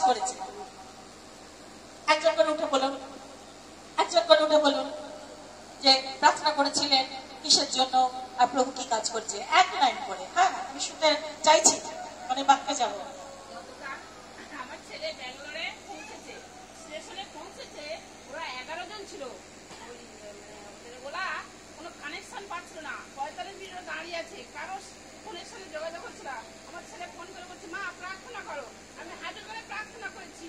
করেছে? একজন করে উঠে বলুন, একজন করে উঠে বলুন যে প্রার্থনা করেছিলেন কিসের জন্য আর প্রভু কি কাজ করছে, এক লাইন করে। হ্যাঁ, আমি শুনতে চাইছি, মানে বাক্যে যাবো। আমার ছেলে ব্যাঙ্গালোরে পৌঁছেছে, স্টেশনে পৌঁছেছে, ওরা 11 জন ছিল। ওরা কোনো কানেকশন পাচ্ছিল না, 45 মিনিট দাঁড়িয়ে আছে, কারো ফোনের সাথে যোগাযোগ হচ্ছিল। আমার ছেলে ফোন করে বলছে, মা প্রার্থনা করো। আমি হাতে করে প্রার্থনা করেছি।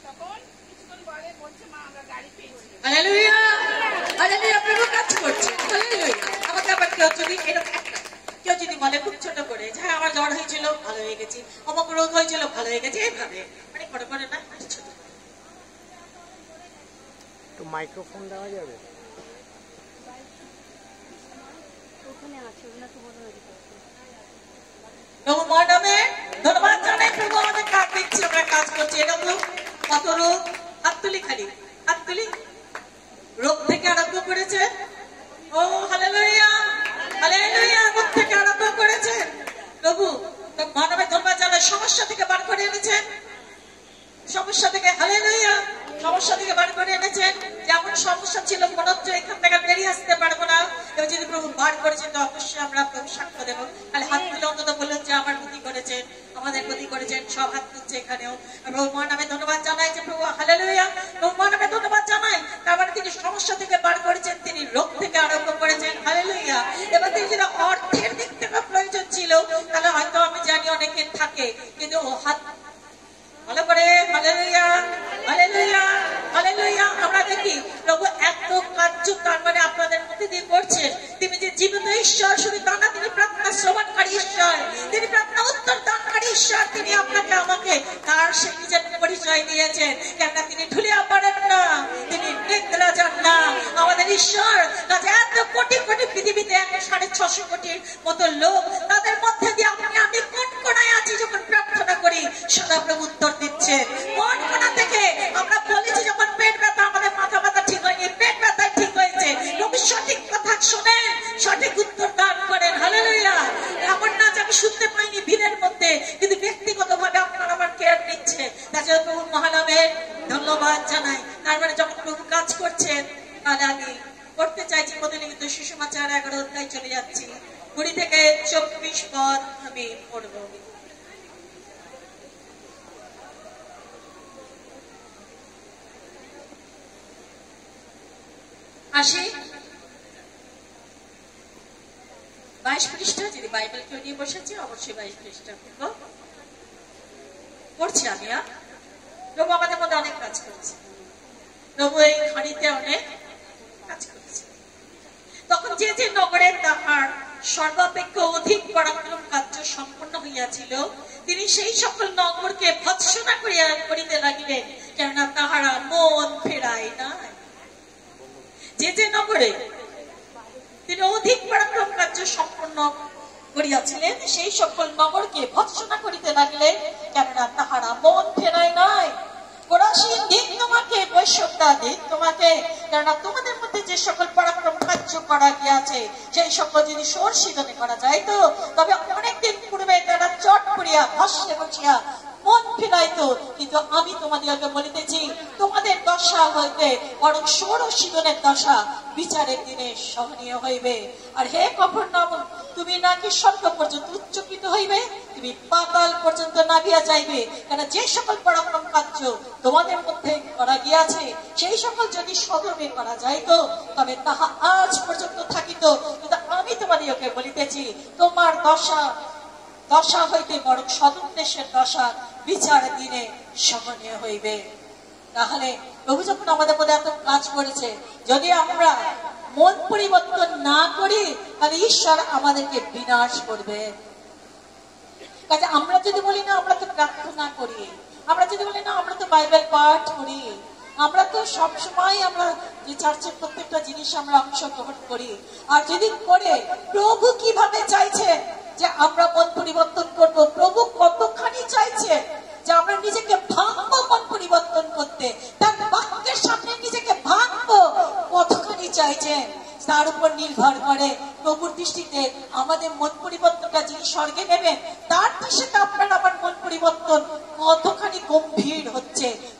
তখন কিছুক্ষণ পরে বলছে, মা আমরা গাড়ি পেয়েছি। হালেলুয়া, হালেলুয়া, প্রভু কাজ করছে। হালেলুয়া। আমাকে আবার কেউ যদি এরকম কেউ যদি বলে খুব ছোট করে, হ্যাঁ আমার জ্বর হয়েছিল ভালো হয়ে গেছি, অমুক রোগ হয়েছিল ভালো হয়ে গেছে, এইভাবে মানে বড় করে না, ছোট তো মাইক্রোফোন দেওয়া যাবে? প্রভু মহানামে ধন্যবাদ জানাই। প্রভু আমাদের কাজ দিচ্ছি, আমরা কাজ করছি। এটা তো কত রোগ, হাত তুলি, খালি হাত তুলি, রোগ থেকে আরম্ভ করেছে। ও হালেলুয়া, হালেলুয়া, রোগ থেকে আরম্ভ করেছে প্রভু। মহানামে ধন্যবাদ জানাই। সমস্যা থেকে বার করে এনেছেন, সমস্যা থেকে, হালেলুয়া, সমস্যা থেকে বার করে এনেছেন। যেমন সমস্যা ছিল মনে হচ্ছে এখান থেকে বেরিয়ে আসতে পারবো না, এবার যদি প্রভু বার করেছেন তো অবশ্যই আমরা প্রভু সাক্ষ্য দেবো। তাহলে হাত তুলে অন্তত বললেন যে আমার ক্ষতি করেছেন, আমাদের ক্ষতি করেছেন, সব হাত তুলছে এখানেও। প্রভু মহানামে ধন্যবাদ জানাই যে প্রভু, হালেলুয়া, প্রভু মহানামে ধন্যবাদ জানাই। তার মানে তিনি সমস্যা থেকে বার করেছেন, তিনি রোগ থেকে আরম্ভ করেছেন, হালেলুয়া। এবার তিনি যেটা অর্থের দিক থেকে প্রয়োজন ছিল, তাহলে হয়তো আমি জানি অনেকের থাকে, কিন্তু হাত ভালো করে, হালেলুয়া, হালেলুয়া, হালেলুয়া। আমরা দেখি প্রভু এত কার্য তার মানে আপনাদের মধ্যে দিয়ে করছেন। তিনি যে জীবিত ঈশ্বর, শুধু তা না, তিনি প্রার্থনা শ্রবণকারী ঈশ্বর, তিনি প্রার্থনা উত্তর দানকারী ঈশ্বর। তিনি আপনাকে আমাকে তার সেই নিজের পরিচয় দিয়েছেন, কেননা তিনি ঢুলিয়া পারেন না, তিনি নিদ্রা যান না। আমাদের ঈশ্বর কাছে এত কোটি কোটি পৃথিবীতে 650 কোটির মতো লোক, তাদের মধ্যে দিয়ে আপনি আমি কোন কোনায় আছি যখন প্রার্থনা করি, সদা প্রভু উত্তর দিচ্ছেন। কোন কোনা থেকে আমরা বলেছি যখন পেট ব্যথা, আমাদের মাথা ব্যথা ঠিক হয়নি, পেট ব্যথায় ঠিক হয়েছে, প্রভু সঠিক কথা শুনেন, সঠিক উত্তর দান করেন, হালেলুয়া। এমন না যে আমি শুনতে পাইনি ভিড়ের মধ্যে, কিন্তু ব্যক্তিগত ভাবে আপনার আমার কেয়ার নিচ্ছে। তাছাড়া প্রভু মহানামে ধন্যবাদ জানাই। তার মানে যখন প্রভু কাজ করছেন, তাহলে আমি করতে চাইছি প্রতিনিয়ত সুষমাচার 11 অধ্যায় চলে যাচ্ছি, 20 থেকে 24 পদ আমি পড়ব। আসি 22 পৃষ্ঠা, যদি বাইবেল কেউ নিয়ে বসেছে অবশ্যই 22 পৃষ্ঠা পড়ছি আমি। প্রভু আমাদের মধ্যে অনেক কাজ করছে, প্রভু এই খাড়িতে অনেক কাজ করছে। তখন যে যে নগরে তাহার সর্বাপেক্ষা অধিক পরাক্রম কার্য সম্পন্ন হইয়াছিল, তিনি সেই সকল নগরকে ভৎসনা করিতে লাগিলেন, কেননা তাহারা মন ফেরায় নাই। যে যে নগরে তিনি অধিক পরাক্রম কার্য সম্পন্ন করিয়াছিলেন, সেই সকল নগরকে ভৎসনা করিতে লাগিলেন, কেননা তাহারা মন ফেরায় নাই। কোরাসীন দিন তোমাকে, বৈশ্যতা দিন তোমাকে, কেননা তোমাদের মধ্যে যে সকল পরাক্রম কার্য করা গিয়াছে, সেই সকল যদি সোর সিদনে করা যায় তো, তবে অনেকদিন পূর্বে তারা চট করিয়া ভস্মে বসিয়া মন ফিরাইতো। কিন্তু আমি তোমাদেরকে বলিতেছি, তোমাদের দশা হইতে বরং সোর ও সিদনের দশা বিচারের দিনে সহনীয় হইবে। আর হে কফরনাহম, তুমি নাকি স্বর্গ পর্যন্ত উচ্চকৃত হইবে, তুমি পাতাল পর্যন্ত নামিয়া যাইবে। কেন যে সকল পরাক্রম কার্য তোমাদের মধ্যে করা গিয়াছে, সেই সকল যদি সদমে করা যাইত, তবে তাহা আজ পর্যন্ত থাকিত। কিন্তু আমি তোমাদেরকে বলিতেছি, তোমার দশা হইতে বরং সদম দেশের দশা বিচার দিনে সহনীয় হইবে। তাহলে প্রভু যখন আমাদের মধ্যে এত কাজ করেছে, যদি আমরা মন পরিবর্তন না করি, তাহলে ঈশ্বর আমাদেরকে বিনাশ করবে। কাজে আমরা যদি বলি না আমরা তো প্রার্থনা করি, আমরা যদি বলি না আমরা তো বাইবেল পাঠ করি, আমরা তো সবসময় আমরা যে চার্চের প্রত্যেকটা জিনিস আমরা অংশগ্রহণ করি, আর যদি করে প্রভু কিভাবে চাইছে যে আমরা মন পরিবর্তন করব, প্রভু কতখানি চাইছে যে আমরা নিজেকে ভাঙবো মন পরিবর্তন করতে, তার বাক্যের সামনে নিজেকে ভাঙবো, কতখানি চাইছেন তার উপর নির্ভর করে প্রভুর দৃষ্টিতে আমাদের মন পরিবর্তনটা যিনি স্বর্গে নেবেন, তার দৃষ্টিতে আপনার আমার মন পরিবর্তন কতখানি গম্ভীর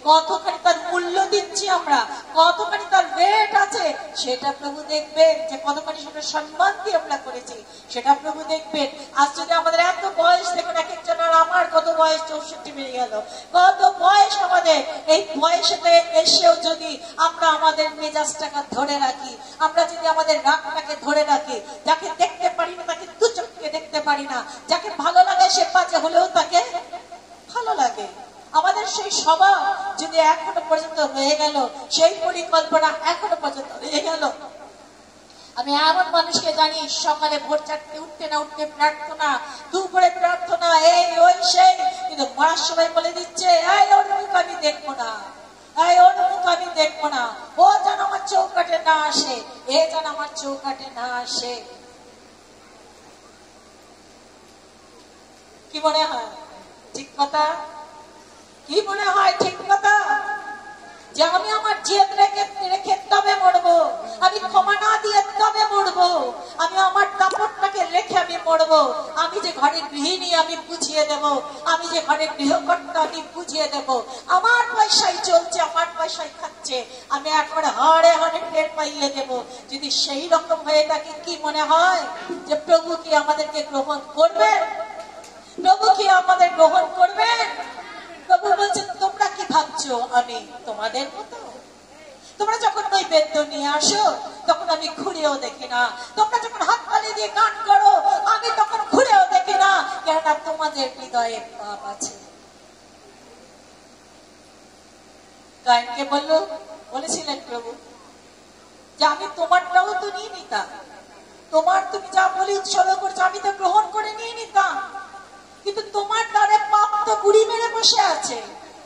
কতখানি তার মূল্য দিচ্ছি আমরা, কতখানি তার রেট আছে, সেটা প্রভু দেখবেন। যে কতখানি সেটা সম্মান দিয়ে আমরা করেছি, সেটা প্রভু দেখবেন। আজ যদি আমাদের এত বয়স, দেখুন এক একজনের, আমার কত বয়স 64 বেড়ে গেল, কত বয়স আমাদের, এই বয়সেতে এসেও যদি আমরা আমাদের মেজাজটাকে ধরে রাখি, আমরা যদি আমাদের রাগটাকে ধরে রাখি, যাকে দেখতে পারি না তাকে দু চোখকে দেখতে পারি না, যাকে ভালো লাগে সে বাজে হলেও তাকে ভালো লাগে, আমাদের সেই স্বভাব যদি এখনো পর্যন্ত রয়ে গেল, সেই পরিকল্পনা এখনো পর্যন্ত রয়ে গেল। আমি এমন মানুষকে জানি, সকালে ভোর 4টে উঠতে না উঠতে প্রার্থনা, দুপুরে প্রার্থনা, এই ওই সেই, কিন্তু মরার সময় বলে দিচ্ছে, এই ওর মুখ আমি দেখবো না, এই ওর মুখ আমি দেখবো না, ও যেন আমার চৌকাঠে না আসে, এ যেন আমার চৌকাঠে না আসে। কি মনে হয় ঠিক কথা? কি মনে হয় ঠিক কথা? যে আমি আমার জেদ রেখে তবে মরবো, আমি ক্ষমা না দিয়ে তবে মরবো, আমি আমার দাপটটাকে রেখে আমি মরবো, আমি যে ঘরের গৃহিণী আমি বুঝিয়ে দেব, আমি যে ঘরের গৃহকর্তা আমি বুঝিয়ে দেব, আমার পয়সায় চলছে, আমার পয়সায় খাচ্ছে, আমি একবারে হাড়ে হাড়ে টের পাইয়ে দেব। যদি সেই রকম হয়ে থাকে, কি মনে হয় যে প্রভু কি আমাদেরকে গ্রহণ করবেন? প্রভু কি আমাদের গ্রহণ করবেন? প্রভু বলছেন, তোমরা কি ভাবছো আমি তোমাদের মতো? তোমরা যখন নৈবেদ্য নিয়ে আসো, তখন আমি ঘুরেও দেখি না, তোমরা যখন হাত তালি দিয়ে গান করো, আমি তখন ঘুরেও দেখি না, কেননা তোমাদের হৃদয়ে পাপ আছে। গায়নকে বলেছিলেন প্রভু যে আমি তোমারটাও তো নিয়ে নিতাম, তোমার তুমি যা বলি উৎসর্গ করছো আমি তো গ্রহণ করে নিয়ে নিতাম, কিন্তু তোমার দ্বারে পাপ তো গুড়ি মেরে বসে আছে,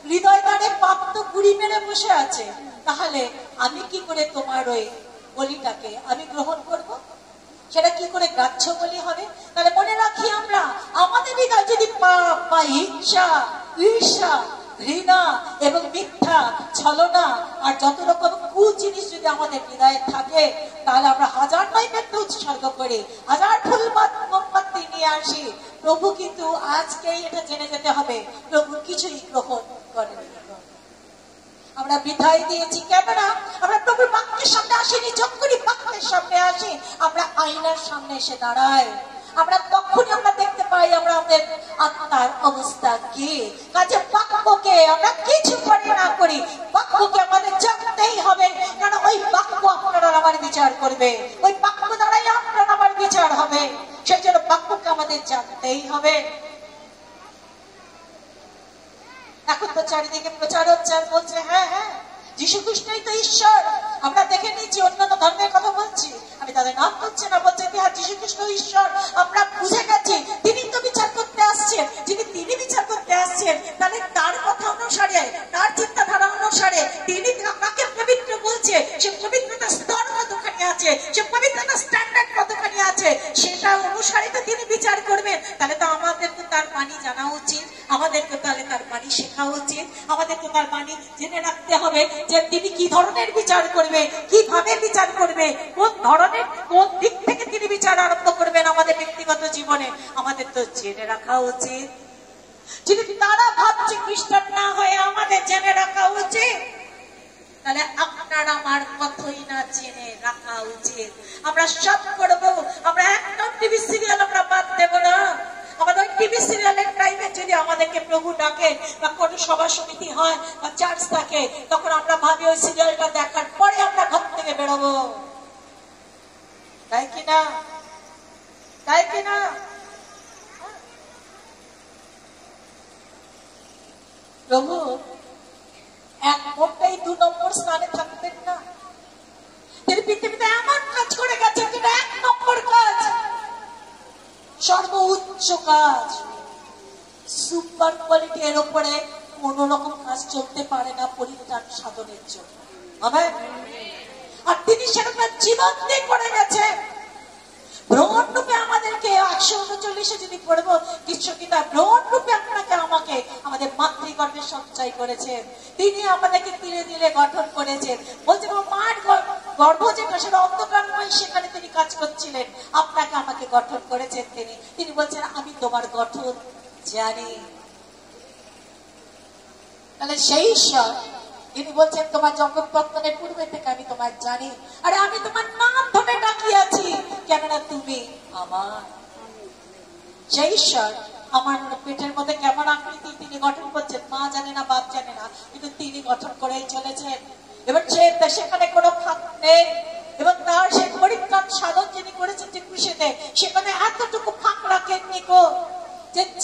হৃদয় দ্বারে পাপ তো গুড়ি মেরে বসে আছে, তাহলে আমি কি করে তোমার ওই বলিটাকে আমি গ্রহণ করব? সেটা কি করে গ্রাহ্য বলি হবে? তাহলে মনে রাখি, আমরা আমাদের হৃদয় যদি পাপ বা হিংসা, ঈর্ষা, ঘৃণা এবং মিথ্যা, ছলনা আর যত রকম জিনিস যদি আমাদের হৃদয়ে থাকে, তাহলে আমরা হাজার নৈবেদ্য উৎসর্গ করে, হাজার ফুল মোমবাতি নিয়ে আসি, প্রভু কিন্তু আজকেই এটা জেনে যেতে হবে, প্রভু কিছুই গ্রহণ করেন। আমরা বিদায় দিয়েছি, কেননা আমরা প্রভুর বাক্যের সামনে আসিনি, যখনই বাক্যের সামনে আসি আমরা আয়নার সামনে এসে দাঁড়াই, আমরা তখনই আমরা দেখতে পাই আমরা আমাদের আত্মার অবস্থা কি। কাজে বাক্যকে আমরা কিছু করি না করি, বাক্যকে আমাদের জানতেই হবে, কারণ ওই বাক্য আপনারা আমার বিচার করবে, ওই বাক্য দ্বারাই আপনার আমার বিচার হবে, সেই জন্য বাক্যকে আমাদের জানতেই হবে। এখন তো চারিদিকে প্রচার হচ্ছে, আর বলছে হ্যাঁ হ্যাঁ যীশু খ্রিস্টই তো ঈশ্বর। আমরা দেখে নিচ্ছি অন্যান্য ধর্মের কথা বলছি, আমি তাদের নাম করছি না, বলছে হ্যাঁ যীশু খ্রিস্ট ঈশ্বর। আমরা বুঝে গেছি তিনি তো বিচার করতে আসছেন, যিনি তিনি বিচার করতে আসছেন, তাহলে তার কথা অনুসারে, তার চিন্তাধারা অনুসারে তিনি কাকে পবিত্র বলছে, সে পবিত্রতার স্তর কতখানি আছে, সে পবিত্রতার স্ট্যান্ডার্ড কতখানি আছে, সেটা অনুসারে তো তিনি বিচার করবেন। তাহলে তো আমাদের তো তার বাণী জানা উচিত, আমাদেরকে তাহলে তার বাণী শেখা উচিত, আমাদেরকে তার বাণী জেনে রাখতে হবে যে তিনি কি ধরনের বিচার করবে, কিভাবে বিচার করবে, কোন ধরনের, কোন দিক থেকে তিনি বিচার আরম্ভ করবেন আমাদের ব্যক্তিগত জীবনে, আমাদের তো জেনে রাখা উচিত। যদি তারা ভাবছে খ্রিস্টান না হয়ে আমাদের জেনে রাখা উচিত, তাহলে আপনার আমার কথাই না জেনে রাখা উচিত। আমরা সব করবো, আমরা একটা টিভি সিরিয়াল আমরা বাদ দেব না, আমাদের টিভি সিরিয়ালের টাইমে যদি আমাদেরকে প্রভু ডাকে বা কোনো সভা সমিতি হয় বা চার্চ থাকে, তখন আমরা ভাবি ওই সিরিয়ালটা দেখার পরে আমরা ঘর থেকে বেরোবো, তাই কিনা? তাই কিনা? প্রভু এক মোটেই 2 নম্বর স্থানে থাকবেন না, তিনি পৃথিবীতে এমন কাজ করে গেছেন যেটা 1 নম্বর কাজ, সর্বোচ্চ কাজ, সুপার কোয়ালিটি, এর উপরে কোন রকম কাজ চলতে পারে না পরিত্রাণ সাধনের জন্য। আর তিনি সেটা জীবন দিয়ে করে গেছেন। ভ্রমণ রূপে আমাদেরকে 139 যদি পড়বো কৃষ্ণগীতা, ভ্রমণ রূপে আপনাকে আমাকে আমাদের মাতৃগর্ভে সঞ্চয় করেছেন, তিনি আমাদেরকে ধীরে ধীরে গঠন করেছেন। বলছে মার গর্ভ যেটা সেটা অন্ধকারময়, সেখানে তিনি কাজ করছিলেন, আপনাকে আমাকে গঠন করেছেন তিনি। তিনি বলছেন আমি তোমার গঠন জানি। তাহলে সেই ঈশ্বর তিনি বলছেন তোমার জগৎ পত্তনের পূর্বে থেকে আমি তোমার জানি, আরে আমি তোমার নাম ধরে ডাকিয়াছি, কেননা তুমি আমার। সেই ঈশ্বর আমার পেটের মধ্যে কেমন আকৃতি তিনি গঠন করছেন মা জানে না, বাপ জানে না, কিন্তু তিনি গঠন করেই চলেছেন। এবার সেখানে কোনো ফাঁক নেই, এবং তার সেই পরিত্রাণ সাধন যিনি করেছেন যে কৃষিতে, সেখানে এতটুকু ফাঁক রাখেননি গো,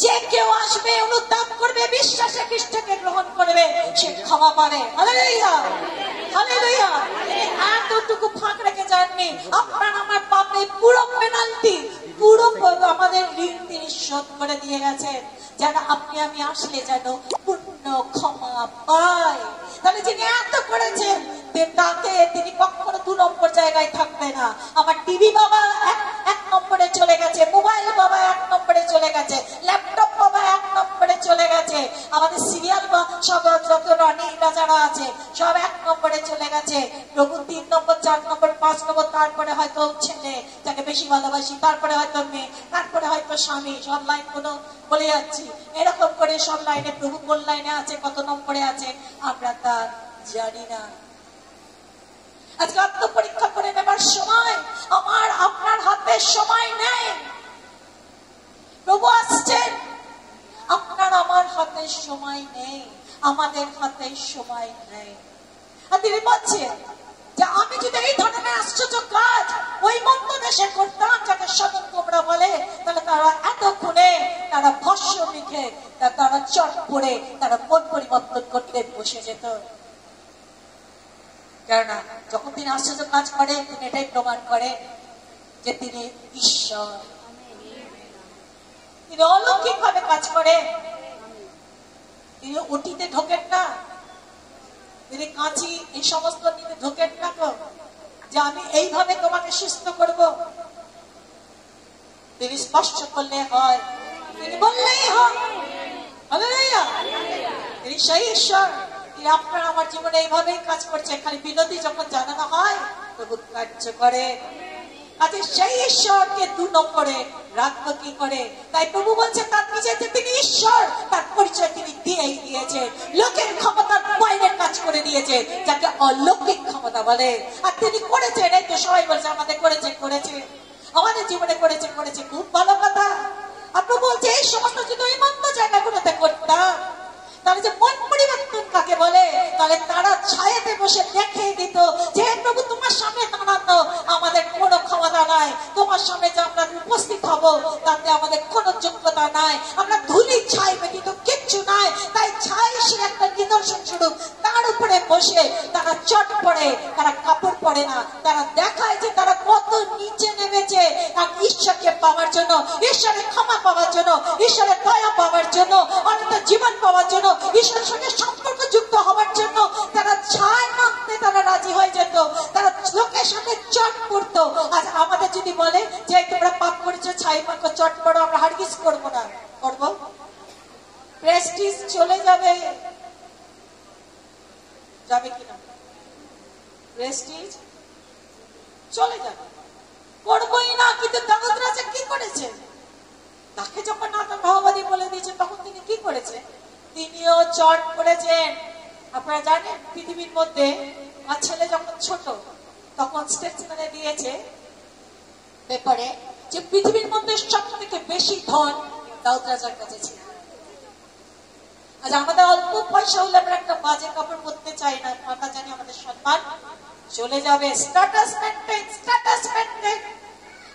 যে কেউ আসবে, অনুতাপ করবে, বিশ্বাসে খ্রিস্টকে গ্রহণ করবে, সে ক্ষমা পাবে। Hallelujah, hallelujah. এতটুকু ফাঁক রেখে যাননি। আপনার আমার পাপে পুরো পেনাল্টি, পুরো আমাদের ঋণ তিনি শোধ করে দিয়ে গেছেন, যেন আপনি আমি আসলে যেন পূর্ণ ক্ষমা পাই। তাহলে যিনি এত করেছেন, তাকে তিনি কখনো 2 নম্বর জায়গায় থাকবে না। আমার টিভি বাবা এক নম্বরে চলে গেছে, মোবাইল বাবা 1 নম্বরে চলে গেছে, ল্যাপটপ বাবা 1 নম্বরে চলে গেছে, আমাদের সিরিয়াল বা সব যত রানীরা যারা আছে সব 1 নম্বরে চলে গেছে। প্রভু 3 নম্বর, 4 নম্বর, 5 নম্বর, তারপরে হয়তো ছেলে যাকে বেশি ভালোবাসি, তারপরে হয়তো মেয়ে, তারপরে হয়তো স্বামী, সব লাইন কোনো বলে যাচ্ছি। এরকম করে সব লাইনে প্রভু কোন লাইনে আছে, কত নম্বরে আছে আমরা তা জানি না। আজকে আত্মপরীক্ষা করে নেবার সময় আমার আপনার হাতে সময় নেই। প্রভু আসছেন, আপনার আমার হাতে সময় নেই, আমাদের হাতে সময় নেই। আর তিনি বলছেন যে আমি যদি এই ধরনের আশ্চর্য কাজ ওই মধ্য দেশে করতাম, যাকে সদন তোমরা বলে, তাহলে তারা এতক্ষণে তারা ভস্য লিখে, তারা চট পড়ে, তারা মন পরিবর্তন করতে বসে যেত। কেননা যখন তিনি আশ্চর্য কাজ করেন, তিনি এটাই প্রমাণ করেন যে তিনি ঈশ্বর। তিনি অলৌকিক ভাবে কাজ করেন। তিনি ওটিতে ঢোকেন না, তিনি কাঁচি এই সমস্ত নিতে ঢোকেন না তো, যে আমি এইভাবে তোমাকে সুস্থ করব। তিনি স্পষ্ট করলে হয়, তিনি বললেই হয়। হালেলুয়া। তিনি সেই ঈশ্বর, তিনি আপনার আমার জীবনে এইভাবেই কাজ করছে। খালি বিনতি যখন জানানো হয়, প্রভু কার্য করে। আচ্ছা, সেই ঈশ্বরকে 2 নম্বরে রাখবো কি করে? তাই প্রভু বলছে তার নিজে যে তিনি ঈশ্বর, তার পরিচয় তিনি দিয়েই দিয়েছে। লোকের ক্ষমতার বাইরে কাজ করে দিয়েছে, যাকে অলৌকিক ক্ষমতা বলে। আর তিনি করেছেন, এই তো সবাই বলছে আমাদের করেছে, আমাদের জীবনে করেছে, খুব ভালো কথা। আর প্রভু বলছে এই সমস্ত যদি ওই মন্দ জায়গাগুলোতে করতাম, তাহলে যে মন পরিবর্তন কাকে বলে, তাহলে তারা ছায়াতে বসে দেখিয়ে দিত যে প্রভু তোমার সামনে দাঁড়ানো আমাদের কোনো ক্ষমতা নাই, তোমার সামনে যে আমরা উপস্থিত হব তাতে আমাদের কোনো যোগ্যতা নাই, আমরা ধুলি ছাই ব্যতীত কিচ্ছু নাই। তাই ছাই সে একটা নিদর্শন স্বরূপ, তার উপরে বসে তারা চট পড়ে, তারা কাপড় পরে না, তারা দেখায় যে তারা কত নিচে নেমেছে। আর ঈশ্বরকে পাওয়ার জন্য, ঈশ্বরের ক্ষমা পাওয়ার জন্য, ঈশ্বরের দয়া পাওয়ার জন্য, অনন্ত জীবন পাওয়ার জন্য, ঈশ্বরের সঙ্গে সম্পর্ক যুক্ত হওয়ার জন্য তারা ছাই মাখতে তারা রাজি হয়ে যেত, তারা লোকের সামনে চট পড়তো। আজ আমাদের যদি বলে যে তোমরা পাপ করেছো, ছাই মাখো, চট পড়ো, আমরা হারগিজ করবো না, করবো? প্রেস্টিজ চলে যাবে, যাবে কিনা? প্রেস্টিজ চলে যাবে, করবোই না। কিন্তু দাউদ রাজা কি করেছে? তাকে যখন নাতান ভাওবাদী বলে দিয়েছে, তখন তিনি কি করেছে? তিনিও চট করেছেন। আপনারা জানেন পৃথিবীর মধ্যে আমার ছেলে যখন ছোট, তখন স্টেটসম্যানে দিয়েছে পেপারে যে পৃথিবীর মধ্যে সব থেকে বেশি ধন দাউদ রাজার কাছে ছিল। আজ আমাদের অল্প পয়সা হলে আমরা একটা বাজে কাপড় পরতে চাই না, আমরা জানি আমাদের সম্মান চলে যাবে। Status maintain.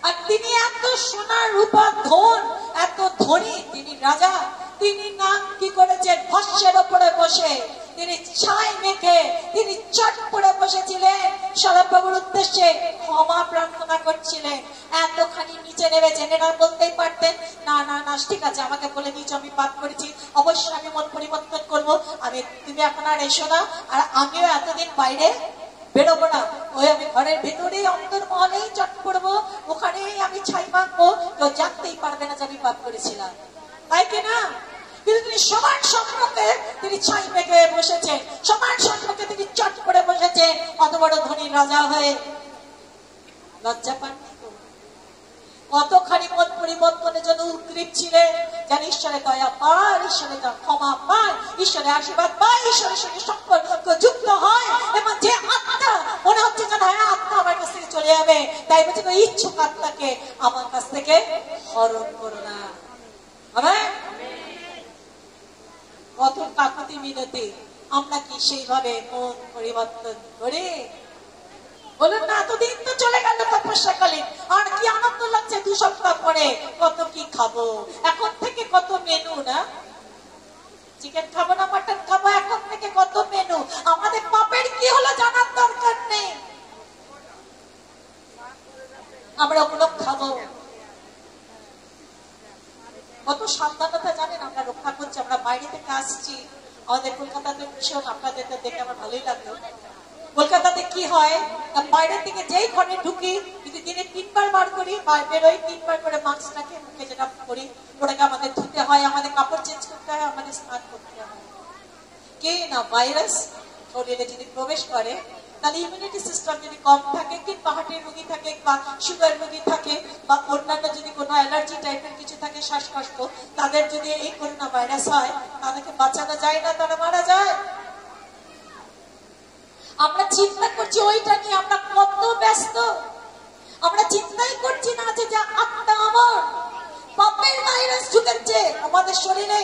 আর তিনি এত সোনা রূপা ধন, এত ধনী, তিনি রাজা, তিনি না কি করেছেন? ভস্যের ওপরে বসে তিনি ছাই মেখে তিনি চট পড়ে বসেছিলেন, সদাপ্রভুর উদ্দেশ্যে ক্ষমা প্রার্থনা করছিলেন। এতখানি নিচে নেমেছেন, এরা বলতেই পারতেন না না না ঠিক আছে, আমাকে বলে দিয়েছো আমি পাপ করেছি, অবশ্যই আমি মন পরিবর্তন করবো, তুমি এখন আর এসো না, আর আমিও এতদিন বাইরে বেরোবো না, ওই আমি ঘরের ভেতরেই অন্তর্মহলেই চট পড়বো, ওখানেই আমি ছাই মাখবো, কেউ জানতেই পারবে না যে আমি পাপ করেছিলাম, তাই কিনা? কিন্তু তিনি সবার সম্মুখে তিনি ছাই মেখে বসেছেন, সবার সম্মুখে তিনি চট করে বসেছেন, অত বড় ধনী রাজা হয়ে। লজ্জা পাননি? কতখানি মন পরিবর্তনের জন্য উদ্গ্রীব ছিলেন, যেন ঈশ্বরের দয়া পান, ঈশ্বরের ক্ষমা পান, ঈশ্বরের আশীর্বাদ পান, ঈশ্বরের সঙ্গে সম্পর্ক যুক্ত হয়। এবং যে আত্মা মনে হচ্ছে যেন হ্যাঁ আত্মা আমার কাছ থেকে চলে যাবে, তাই বলছে ইচ্ছুক আত্মাকে আমার কাছ থেকে হরণ করো না। কত কাকুতি মিনতি, আমরা কি সেইভাবে মন পরিবর্তন করে? বলুন না, এতদিন তো চলে গেল তপস্যাকালীন, আর কি আনন্দ লাগছে 2 সপ্তাহ পরে কত কি খাবো, এখন থেকে কত মেনু না, চিকেন খাবো না মাটন খাবো, এখন থেকে কত মেনু। আমাদের পাপের কি হলো জানার দরকার নেই, আমরা ওগুলো খাবো। কত সাবধানতা জানেন আমরা রক্ষা করছি। আমরা বাইরে থেকে আসছি, আমাদের কলকাতাতে ভীষণ, আপনাদের দেখে আমার ভালোই লাগলো। কলকাতাতে কি হয়, বাইরের থেকে যেই ঘরে ঢুকি, যদি দিনে 3 বার বার করি, বেরোই 3 বার করে মাস্কটাকে মুখে যেটা করি ওটাকে আমাদের ধুতে হয়, আমাদের কাপড় চেঞ্জ করতে হয়, আমাদের স্নান করতে হয়। কে না ভাইরাস শরীরে যদি প্রবেশ করে, তাহলে ইমিউনিটি সিস্টেম যদি কম থাকে, কিংবা হার্টের রোগী থাকে, বা সুগার রোগী থাকে, বা অন্যান্য যদি কোনো অ্যালার্জি টাইপের কিছু থাকে, শ্বাসকষ্ট, তাদের যদি এই করোনা ভাইরাস হয়, তাদেরকে বাঁচানো যায় না, তারা মারা যায়। আমরা চিন্তা করছি ওইটা নিয়ে, আমরা কত ব্যস্ত, আমরা চিন্তাই করছি না যে আত্মা আমার পাপের ভাইরাস ঢুকেছে আমাদের শরীরে।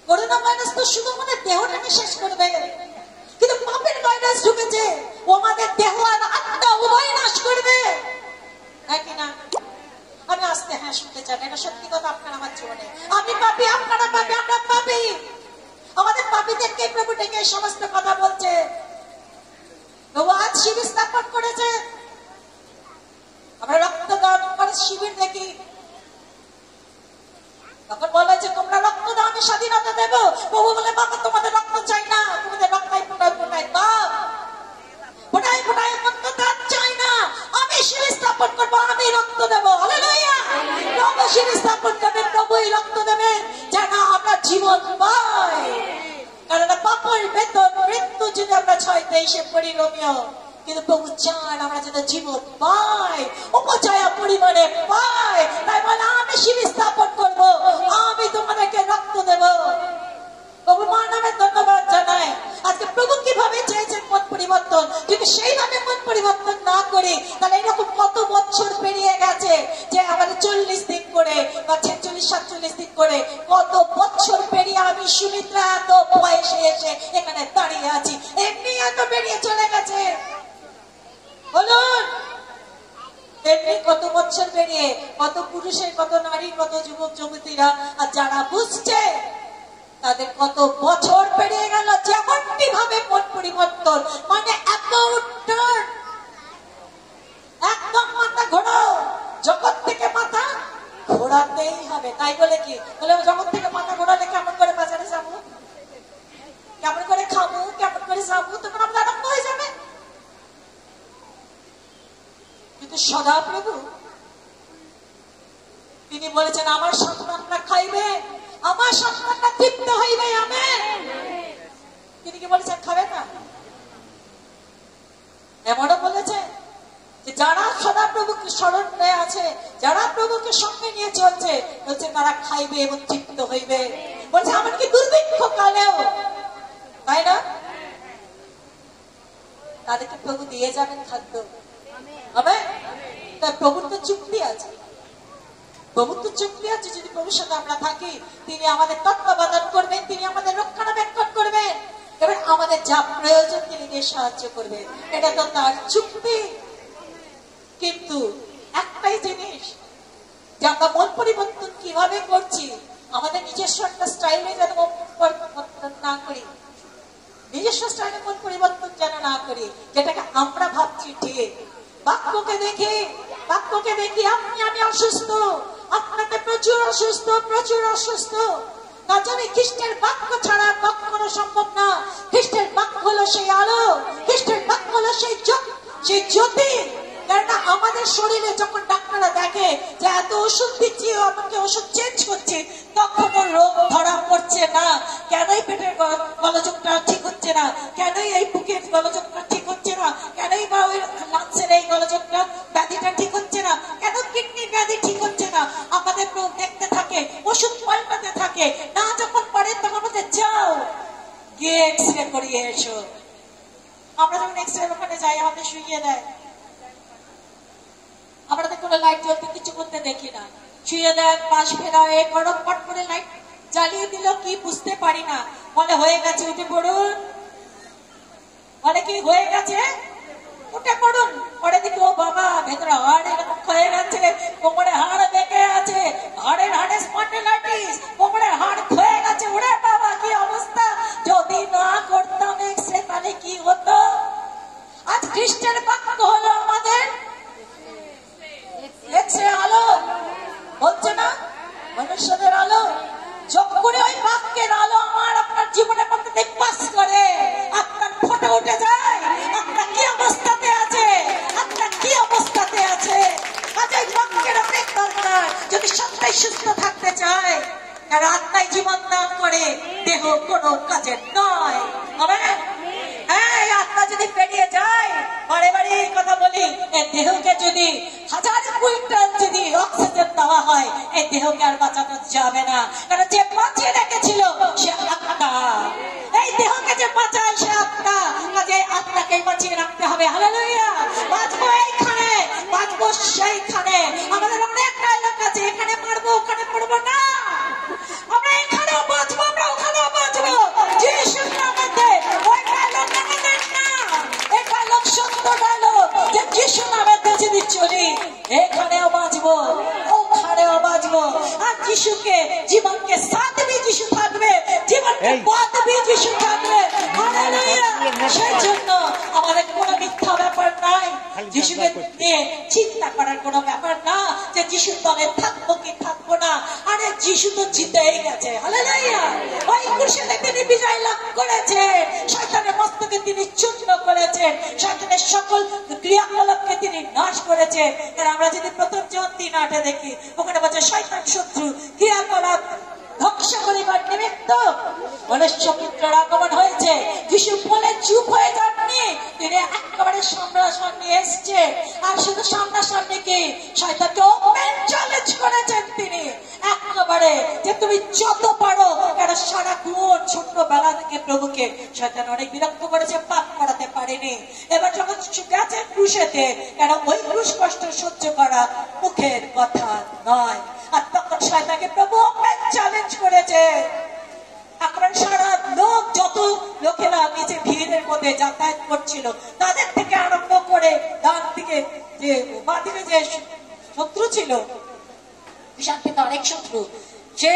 করোনা ভাইরাস তো শুধু আমাদের দেহটাকে শেষ করবে, কিন্তু পাপের ভাইরাস ঢুকেছে, ও আমাদের দেহ আর আত্মা উভয় নাশ করবে, হ্যাঁ কিনা? আমি আস্তে হ্যাঁ শুনতে চান, এটা সত্যি কথা আপনার আমার জীবনে। আমি পাপী, আপনারা পাপী, আমরা পাপী। আমাদের পাপীদেরকে প্রভু ডেকে এই সমস্ত কথা বলছে। প্রভু আজ শিবির স্থাপন করেছে, আমরা রক্তদান করে শিবির দেখি, তখন বলা যে তোমরা রক্তদানের স্বাধীনতা দেবো। প্রভু বলে বাবা তোমাদের রক্ত চাই না, তোমাদের রক্তায় ফোটায় ফোটায় বাপ, ফোটায় ফোটায় রক্তদান চাই না, আমি শিবির স্থাপন করবো, আমি রক্ত দেবো। হালেলুয়া! প্রভু শিবির স্থাপন করবেন, প্রভুই রক্ত দেবেন, যেন আমরা জীবন পাই। কারণ পাপের বেতন মৃত্যু, যদি আমরা 6:23 পড়ি রোমিও, কিন্তু প্রভু চান আমরা যেন জীবন পাই, উপচয়া পরিমাণে পাই। তাই বলে আমি শিবির স্থাপন করবো, আমি তোমাদেরকে রক্ত দেব। প্রভু মা নামে ধন্যবাদ জানাই। আজকে প্রভু কিভাবে চেয়েছেন মন পরিবর্তন, যদি সেইভাবে মন পরিবর্তন না করি, তাহলে এরকম কত বছর পেরিয়ে গেছে যে আমাদের 40 দিন করে বা 46-47 দিন করে, কত বছর পেরিয়ে আমি সুমিত্রা এত বয়সে এসে এখানে দাঁড়িয়ে আছি, এমনি এত বেরিয়ে চলে গেছে। বলুন, এমনি কত বছর বেরিয়ে, কত পুরুষের, কত নারী, কত যুবক যুবতীরা, আর যারা বুঝছে তাদের কত বছর পেরিয়ে গেল। যেমনটি ভাবে মন পরিবর্তন, মানে একদম মাথা ঘোরাও, জগৎ থেকে মাথা ঘোরাতেই হবে। তাই বলে কি বলে, জগৎ থেকে মাথা ঘোরালে কেমন করে বাজারে যাবো, কেমন করে খাবো, কেমন করে যাবো, তখন আমরা আরম্ভ হয়ে যাবে। কিন্তু সদাপ্রভু তিনি বলেছেন আমার সন্তানরা খাইবে, আমার সন্তানরা তৃপ্ত হইবে। আমেন। তিনি কি বলেছেন খাবে না? এমনও বলেছে যে যারা সদাপ্রভুকে স্মরণ নিয়ে আছে, যারা প্রভুকে সঙ্গে নিয়ে চলছে, বলছে তারা খাইবে এবং তৃপ্ত হইবে। বলছে এমনকি দুর্ভিক্ষ কালেও, তাই না, তাদেরকে প্রভু দিয়ে যাবেন খাদ্য। আমেন। তাই প্রভুর তো চুক্তি আছে, প্রভুর তো চুক্তি আছে, যদি প্রভুর সাথে আমরা থাকি, তিনি আমাদের তত্ত্বাবধান করবেন, তিনি আমাদের রক্ষণাবেক্ষণ করবেন, এবার আমাদের যা প্রয়োজন তিনি দিয়ে সাহায্য করবেন। এটা তো তার চুক্তি। কিন্তু একটাই জিনিস, যে আমরা মন পরিবর্তন কিভাবে করছি, আমাদের নিজস্ব একটা স্টাইলে যেন মন পরিবর্তন না করি, নিজস্ব স্টাইলে মন পরিবর্তন যেন না করি, যেটাকে আমরা ভাবছি ঠিক। বাক্যকে দেখি আমি অসুস্থ, আপনাকে প্রচুর অসুস্থ, প্রচুর অসুস্থ। না জানি খ্রিস্টের বাক্য ছাড়া কখনো সম্ভব না। খ্রিস্টের বাক্য হলো সেই আলো, খ্রিস্টের বাক্য হলো সেই জ্যোতি। কেননা আমাদের শরীরে যখন ডাক্তাররা দেখে যে এত ওষুধ দিচ্ছি, আমাকে ওষুধ চেঞ্জ করছে, তখনও রোগ ধরা পড়ছে না। কেনই পেটের গলযোগটা ঠিক হচ্ছে না, কেনই এই বুকের গলযোগটা ঠিক হচ্ছে না, কেনই বা ওই লাংসের এই গলযোগটা ব্যাধিটা ঠিক হচ্ছে না, কেন কি থেকে, না যখন পারেন তখন বলতে যাও গিয়ে এক্সরে করিয়ে এসো। আমরা যখন এক্সরে ওখানে যাই আমাদের শুইয়ে দেয়, আমরা তো কোনো লাইট জ্বলতে কিছু করতে দেখি না, শুয়ে দেয়, পাশ ফেরায়, গরম পট করে লাইট জ্বালিয়ে দিল, কি বুঝতে পারি না, বলে হয়ে গেছে উঠে পড়ুন, বলে কি হয়ে গেছে উঠে পড়ুন, পরে দেখি ও বাবা ভেতরে হাড় এরকম হয়ে গেছে, কোমরে হাড় দেখে আছে, হাড়ে স্পন্ডিলাইটিস, কোমরে হাড় ক্ষয়ে গেছে, ওরে বাবা কি অবস্থা। যদি না করতাম এক্সরে তাহলে কি হতো। আজ খ্রিস্টের বাক্য হলো আমাদের এক্সরে আলো, বলছে না মনুষ্যদের আলো। যখন ওই বাক্যের আলো আমার আপনার জীবনের মধ্যে পাস করে, আপনার ফটো উঠে যায় আপনার কি অবস্থাতে আছে, আপনার কি অবস্থাতে আছে। আজ এই বাক্যের অনেক দরকার যদি সত্যি সুস্থ থাকতে চায়। আর আত্মায় জীবন দান করে, দেহ কোনো কাজের নয়। হ্যাঁ, এই আত্মা যদি পেরিয়ে যায়, বারে বারে এই কথা বলি, এই দেহকে যদি 1000 কুইন্টাল যদি অক্সিজেন দেওয়া হয়, এই দেহকে আর বাঁচানো যাবে না। কারণ যে বাঁচিয়ে রেখেছিল সে আত্মা, এই দেহকে যে বাঁচায় সে আত্মা, কাজে আত্মাকে বাঁচিয়ে রাখতে হবে। হালেলুয়া। বাঁচবো এইখানে, বাঁচবো সেইখানে। আমাদের অনেক ডায়লগ আছে, এখানে মারবো ওখানে পড়বো না, আমরা এখানেও বাঁচবো, আমরা ওখানেও বাঁচবো। যিশুর নামেতে ওই ডায়লগ আমাদের না, এই ডায়লগ সত্য ডায়লগ যে যিশু নামেতে যদি চলি এখানেও বাঁচবো ওখানেও বাঁচবো। আর যিশুকে জীবনকে সাথ দিয়ে যিশু থাকবে, জীবনকে পথ দিয়ে যিশু থাকবে। হালেলুয়া। সেই জন্য আমাদের কোনো মিথ্যা ব্যাপার নাই, যিশুকে নিয়ে চিন্তা করার কোনো ব্যাপার না যে যিশুর দলে থাকবো কি থাকবো না। আরে যিশু তো জিতেই গেছে। হালেলুয়া। ওই ক্রুশে তিনি বিজয় লাভ করেছেন, শয়তানের মস্তকে তিনি চূর্ণ করেছেন, শয়তানের সকল ক্রিয়াকলাপকে তিনি নাশ করেছেন। আর আমরা যদি প্রথম জন 3:8 দেখি, ওখানে বলছে শয়তান শত্রু ক্রিয়াকলাপ ধ্বংস করিবার নিমিত্ত মনুষ্য পুত্রের আগমন হয়েছে। যিশু বলে চুপ হয়ে যাননি, তিনি একেবারে সামনাসামনি এসছে। আর শুধু সামনাসামনি কি, শয়তানকে ওপেন চ্যালেঞ্জ করেছেন তিনি একেবারে, যে তুমি যত পারো। কারণ সারাক্ষণ ছোট্টবেলা থেকে প্রভুকে শয়তান অনেক বিরক্ত করেছে, পাপ করাতে পারেনি। এবার যখন গেছেন ক্রুশেতে, কারণ ওই ক্রুশ কষ্ট সহ্য করা মুখের কথা নয়। আর তখন শয়তানকে প্রভু ওপেন চ্যালেঞ্জ করেছে। একেবারে সারা লোক, যত লোকেরা নিচে ভিড়ের মধ্যে যাতায়াত করছিল, তাদের থেকে আরম্ভ করে ডান দিকে যে বাদিকে যে শত্রু ছিল, বিশাল থেকে অনেক শত্রু, সে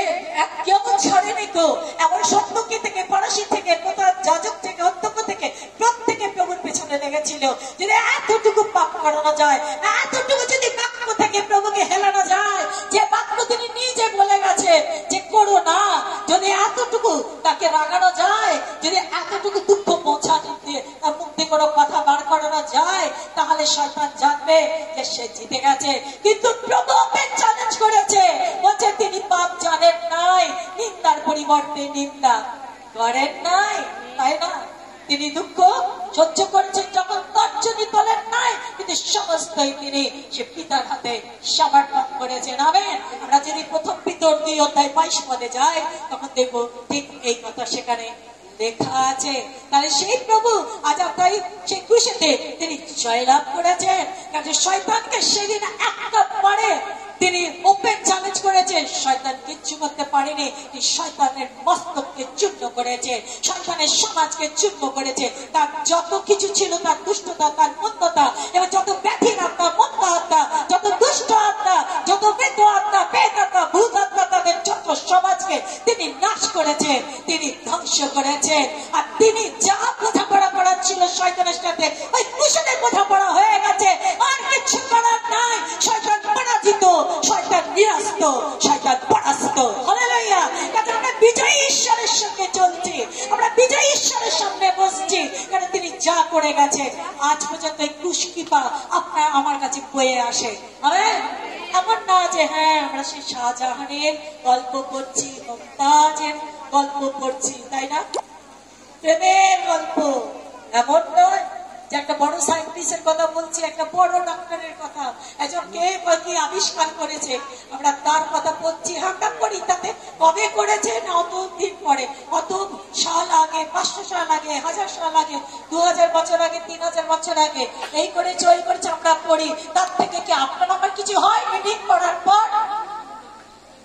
কেউ ছাড়েনি তো। এমন সত্যকি থেকে, ফরাসি থেকে, কোথাও যাজক থেকে, অধ্যক্ষ থেকে প্রত্যেকে প্রভুর পেছনে লেগেছিল। যদি এতটুকু পাপ করানো যায়, এতটুকু যদি বাক্য থেকে প্রভুকে হেলানো যায়, যে বাক্য তিনি নিজে বলে গেছে যে করো না, যদি এতটুকু তাকে রাগানো যায়, যদি এতটুকু দুঃখ পৌঁছানো দিয়ে তার মুখ দিয়ে কোনো কথা বার করানো যায়, তাহলে শয়তান জানবে যে সে জিতে গেছে। কিন্তু প্রভু ওপেন চ্যালেঞ্জ করেছে, বলছে তিনি পাপ জানেন নাই, নিন্দার পরিবর্তে নিন্দা করেন নাই, তাই না? তিনি দুঃখ সহ্য করেছেন যখন তর্জনী তোলেন নাই, কিন্তু সমস্তই তিনি সে পিতার হাতে সমর্পণ করেছেন। আমেন। আমরা যদি প্রথম পিতর 2:22 পদে যাই, তখন দেখবো ঠিক এই কথা সেখানে লেখা আছে। তাহলে সেই প্রভু আজ আপনার সেই ক্রুশেতে তিনি জয়লাভ করেছেন। কারণ শয়তানকে সেদিন একেবারে তিনি ওপেন চ্যালেঞ্জ করেছেন, শয়তান কিচ্ছু করতে পারেনি। শয়তানের মস্তককে চূর্ণ করেছে, শয়তানের সমাজকে চূর্ণ করেছে। তার যত কিছু ছিল, তার দুষ্টতা, তার মন্দতা এবং যত ব্যাধীন আত্মা, মন্দ আত্মা, যত দুষ্ট আত্মা, যত বেদ আত্মা, বেদ আত্মা, ভূত আত্মা, তাদের যত সমাজকে তিনি নাশ করেছেন, তিনি ধ্বংস করেছেন। আর তিনি যা বোঝাপড়া করাচ্ছিল শয়তানের সাথে, ওই কুশলের বোঝাপড়া হয়ে গেছে। আর কিছু করার নাই। শয়তান পরাজিত, শয়তান নিরাস্ত, শয়তান পরাস্ত। হালেলুয়া। কারণ আমরা বিজয়ী ঈশ্বরের সঙ্গে চলছি, আমরা বিজয়ী ঈশ্বরের সামনে বসছি। কারণ তিনি যা করে গেছে, আজ পর্যন্ত এই ক্রুশ কৃপা আপনার আমার কাছে বয়ে আসে। এমন না যে হ্যাঁ আমরা সেই শাহজাহানের গল্প পড়ছি, মুমতাজের গল্প পড়ছি, তাই না? প্রেমের গল্প এমন নয় যে একটা বড় সায়েন্টিস্টের কথা বলছি, একটা বড় ডাক্তারের কথা, একজন কে কি আবিষ্কার করেছে, আমরা তার কথা বলছি। হঠাৎ করি তাতে কবে করেছে না অত দিন পরে, অত সাল আগে, 500 সাল আগে, 1000 সাল আগে, 2000 বছর আগে, 3000 বছর আগে, এই করেছে ওই করেছে আমরা পড়ি। তার থেকে কি আপনার আমার কিছু হয় মিটিং করার পর?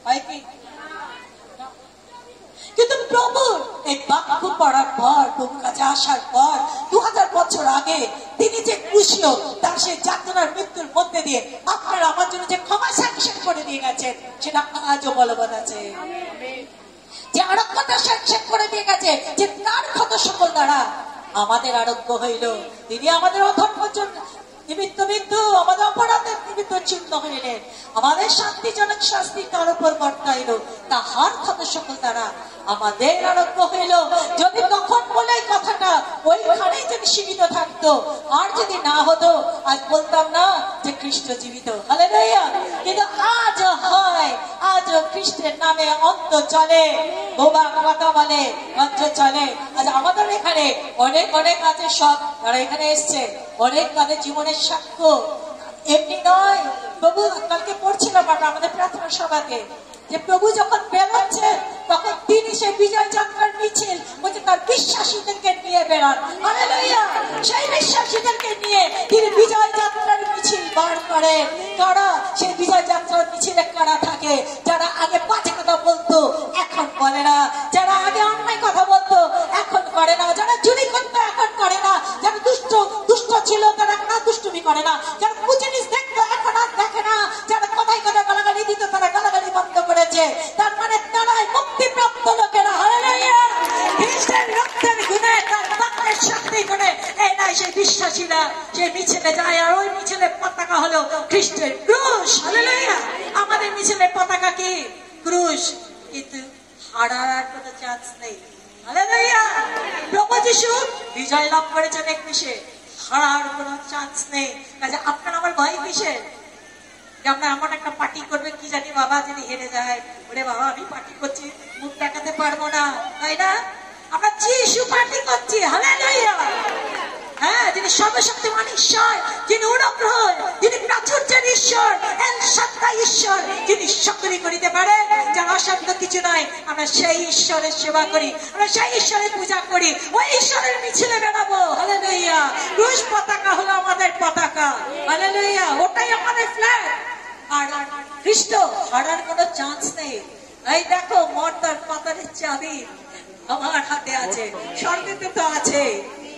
হয় কি? কিন্তু প্রভু এই বাক্য পড়ার পর, প্রভুর কাছে আসার পর 2000 বছর আগে তিনি যে খুশিও তার সেই যাতনার মৃত্যুর মধ্যে দিয়ে আপনার আমার জন্য যে ক্ষমা স্যাংশন করে দিয়ে গেছেন, সেটা আজও বলবৎ আছে। যে আরোগ্যতা স্যাংশন করে দিয়ে গেছে, যে তার ক্ষত সকল দ্বারা আমাদের আরোগ্য হইল। তিনি আমাদের অধর্ম নিমিত্ত মৃত্যু, আমাদের অপরাধের নিমিত্ত চিহ্ন হইলেন, আমাদের শান্তিজনক শাস্তি তার উপর বর্তাইল, তাহার ক্ষত সকল দ্বারা আমাদের আরোগ্য হইল। যদি তখন বলে কথাটা ওইখানেই যদি সীমিত থাকতো, আর যদি না হতো, আজ বলতাম না যে খ্রিস্ট জীবিত। হালেলুয়া। কিন্তু আজ হয়, আজ খ্রিস্টের নামে অন্ত চলে, বোবা কথা বলে, মন্ত্র চলে। আজ আমাদের এখানে অনেক অনেক আছে, সব যারা এখানে এসছে অনেক তাদের জীবনের সাক্ষ্য। এমনি নয়, প্রভু কালকে পড়ছিলাম আমাদের প্রার্থনা সভাতে, যে প্রভু যখন বেরোচ্ছে তখন তিনি সেই বিজয় যাত্রার মিছিল বলছে তার বিশ্বাসীদেরকে নিয়ে বেরোন। হালেলুয়া। সেই বিশ্বাসীদেরকে নিয়ে তিনি বিজয় যাত্রার মিছিল বার করেন। কারা সেই বিজয় যাত্রার মিছিলে কারা থাকে? যারা আগে বাজে কথা বলতো এখন বলে না, যারা আগে অন্যায় কথা বলতো এখন করে না, যারা চুরি করতো এখন করে না, যারা দুষ্ট ছিল তারা না দুষ্টুমি করে না, যারা কুচিনিস দেখতো এখন আর দেখে না, যারা কথায় কথা গালাগালি দিত তারা গালাগালি বন্ধ করেছে। তার মানে তারাই মুক্তিপ্রাপ্ত লোকেরা। হালেলুয়া। খ্রিস্টের রক্তের গুণে, তার বাক্যের শক্তি গুণে এই নাই সেই বিশ্বাসীরা সেই মিছিলে যায়, আর ওই মিছিলের পতাকা হলো খ্রিস্টের ক্রুশ। হালেলুয়া। আমাদের মিছিলের পতাকা কি? ক্রুশ। কিন্তু হারার কোনো চান্স নেই। হালেলুয়া। প্রভু যিশু বিজয় লাভ করেছেন 21-এ, হারার কোনো চান্স নেই। কাজে আপনার আমার ভয় কিসের? আমরা এমন একটা পার্টি করবে কি জানি বাবা, যদি হেরে যায়, ওরে বাবা আমি পার্টি করছি, মুখ দেখাতে পারবো না, তাই না? আমরা যিশু পার্টি করছি। হালেলুয়া। হ্যাঁ, যিনি সর্বশক্তিমান ঈশ্বর, যিনি অনুগ্রহ, যিনি প্রাচুর্যের ঈশ্বর, এল শাদ্দাই ঈশ্বর, যিনি সকলই করিতে পারে, যার অসাধ্য কিছু নয়। আমরা সেই ঈশ্বরের সেবা করি, আমরা সেই ঈশ্বরের পূজা করি, ওই ঈশ্বরের মিছিলে বেড়াবো। হালেলুয়া। ক্রুশ পতাকা হলো আমাদের পতাকা। হালেলুয়া। ওটাই আমাদের ফ্ল্যাগ। আর খ্রিস্ট হারার কোনো চান্স নেই। এই দেখো, মর্তার পাতারের চাবি আমার হাতে আছে, স্বর্গেতে তো আছে,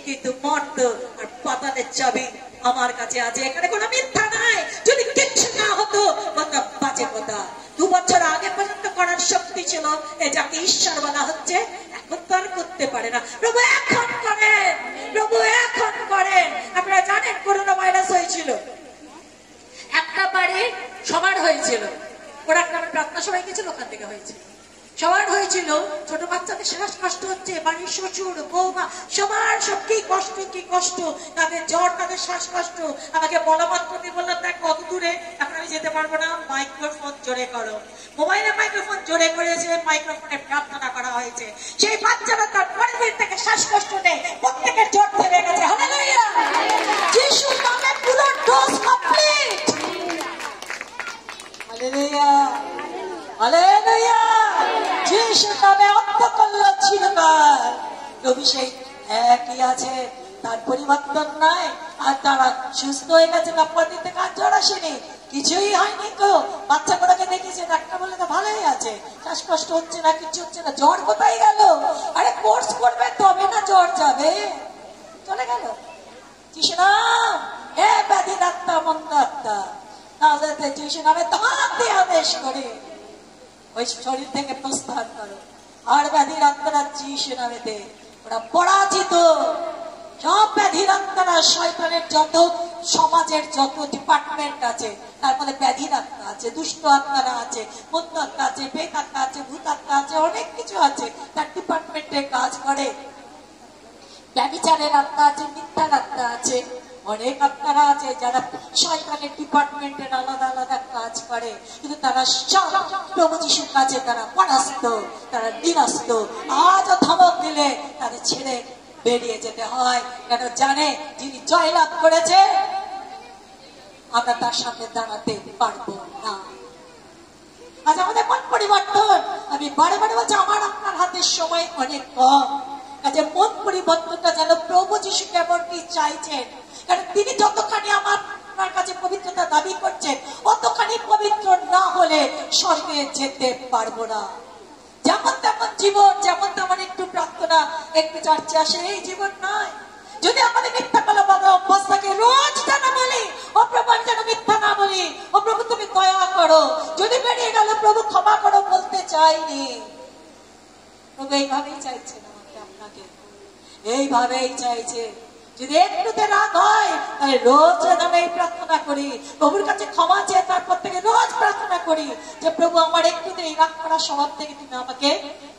কিন্তু মর্ত আর পাতালের চাবি আমার কাছে আছে। এখানে কোনো মিথ্যা নাই। যদি কিচ্ছু না হতো কথা বাজে কথা। 2 বছর আগে পর্যন্ত করার শক্তি ছিল, এ যাকে ঈশ্বর বলা হচ্ছে, এখন তো আর করতে পারে না। প্রভু এখন করেন, প্রভু এখন করেন। আপনারা জানেন করোনা ভাইরাস হয়েছিল, একটা বাড়ি সবার হয়েছিল। ওরা প্রার্থনা সবাই গেছিল, ওখান থেকে হয়েছিল, সবার হয়েছিল। ছোট বাচ্চাদের শ্বাসকষ্ট হচ্ছে, বাড়ির শ্বশুর বৌমা সবার সব কি কষ্ট, কি কষ্ট, তাদের জ্বর, তাদের শ্বাসকষ্ট। আমাকে বলা মাত্র আমি বললাম দেখ কত দূরে, এখন আমি যেতে পারবো না, মাইক্রোফোন জোরে করো। মোবাইলে মাইক্রোফোন জোরে করেছে, মাইক্রোফোনে প্রার্থনা করা হয়েছে। সেই বাচ্চারা তার পরিবেশ থেকে শ্বাসকষ্ট নেই, প্রত্যেকের জ্বর থেমে গেছে। হালেলুয়া। যিশুর নামে পুরো ডোজ কমপ্লিট। হালেলুয়া। হালেলুয়া। যিশুর নামে অন্তকল্য ছিল কার, রবি সেই একই আছে, তার পরিবর্তন নাই। আর তারা সুস্থ হয়ে গেছে, আপনাদের থেকে আর জ্বর আসেনি, কিছুই হয়নি। তো বাচ্চাগুলোকে দেখেছে, ডাক্তার বলে তো ভালোই আছে, শ্বাসকষ্ট হচ্ছে না, কিছু হচ্ছে না, জ্বর কোথায় গেল? আরে কোর্স করবে তবে না জ্বর যাবে, চলে গেল। যিশু নাম, হে ব্যাধির আত্মা, মন্দ আত্মা, তাহলে যিশু নামে তোমার দিয়ে আদেশ করে ওই শরীর থেকে প্রস্থান করো। আর ব্যাধির আত্মারা যিশু নামেতে ওরা পরাজিত। সব ব্যাধির আত্মারা, শয়তানের যত সমাজের যত ডিপার্টমেন্ট আছে, তার মধ্যে ব্যাধির আত্মা আছে, দুষ্ট আত্মারা আছে, মন্দ আত্মা আছে, বেদ আত্মা আছে, ভূত আত্মা আছে, অনেক কিছু আছে, তার ডিপার্টমেন্টে কাজ করে। ব্যভিচারের আত্মা আছে, মিথ্যার আত্মা আছে, অনেক আত্মারা আছে যারা শয়তানের ডিপার্টমেন্টের আলাদা আলাদা কাজ করে। কিন্তু তারা সব প্রভু যিশুর কাছে তারা পরাস্ত, তারা নিরস্ত। আজও ধমক দিলে তাদের ছেড়ে বেরিয়ে যেতে হয়, কেন জানে যিনি জয়লাভ করেছে আমরা তার সামনে দাঁড়াতে পারবো না। আজ আমাদের মন পরিবর্তন, আমি বারে বারে বলছি আমার আপনার হাতের সময় অনেক কম, কাজে মন পরিবর্তনটা যেন প্রভু যিশু কেমনটি চাইছেন, কারণ তিনি যতখানি আপনার কাছে পবিত্রতা দাবি করছেন অতখানি পবিত্র না হলে স্বর্গে যেতে পারবো না। যেমন তেমন জীবন, যেমন তেমন একটু প্রার্থনা, একটু চর্চা, সেই জীবন নয়। যদি আমাদের মিথ্যা বলা বাবা অভ্যাস থাকে, রোজ যেন বলি ও প্রভু আমি যেন মিথ্যা না বলি, ও প্রভু তুমি দয়া করো, যদি বেরিয়ে গেল প্রভু ক্ষমা করো বলতে চাইনি। প্রভু এইভাবেই চাইছেন আমাকে আপনাকে, এইভাবেই চাইছে। যদি একটুতে রাগ হয় তাহলে রোজ যেন আমি প্রার্থনা করি, প্রভুর কাছে ক্ষমা চেয়ে তারপর থেকে রোজ প্রার্থনা করি যে প্রভু আমার একটুতে এই রাগ করার স্বভাব থেকে তুমি আমাকে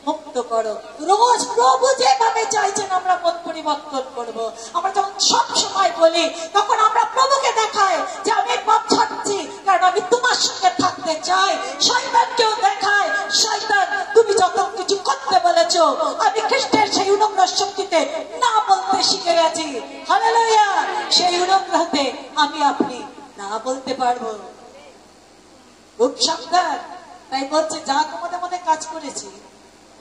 মুক্ত করো। রোজ প্রভু যেভাবে চাইছেন আমরা মন পরিবর্তন করব। আমরা যখন সব সময় বলি তখন আমরা প্রভুকে দেখাই যে আমি পাপ ছাড়ছি কারণ আমি তোমার সঙ্গে থাকতে চাই। শয়তানকেও দেখায়, শয়তান তুমি যত কিছু করতে বলেছ আমি খ্রিস্টের সেই অনুগ্রহ শক্তিতে না বলতে শিখে গেছি। হালেলুয়া, সেই অনুগ্রহতে আমি আপনি না বলতে পারবো। খুব সাবধান। তাই বলছে যা তোমাদের মধ্যে কাজ করেছি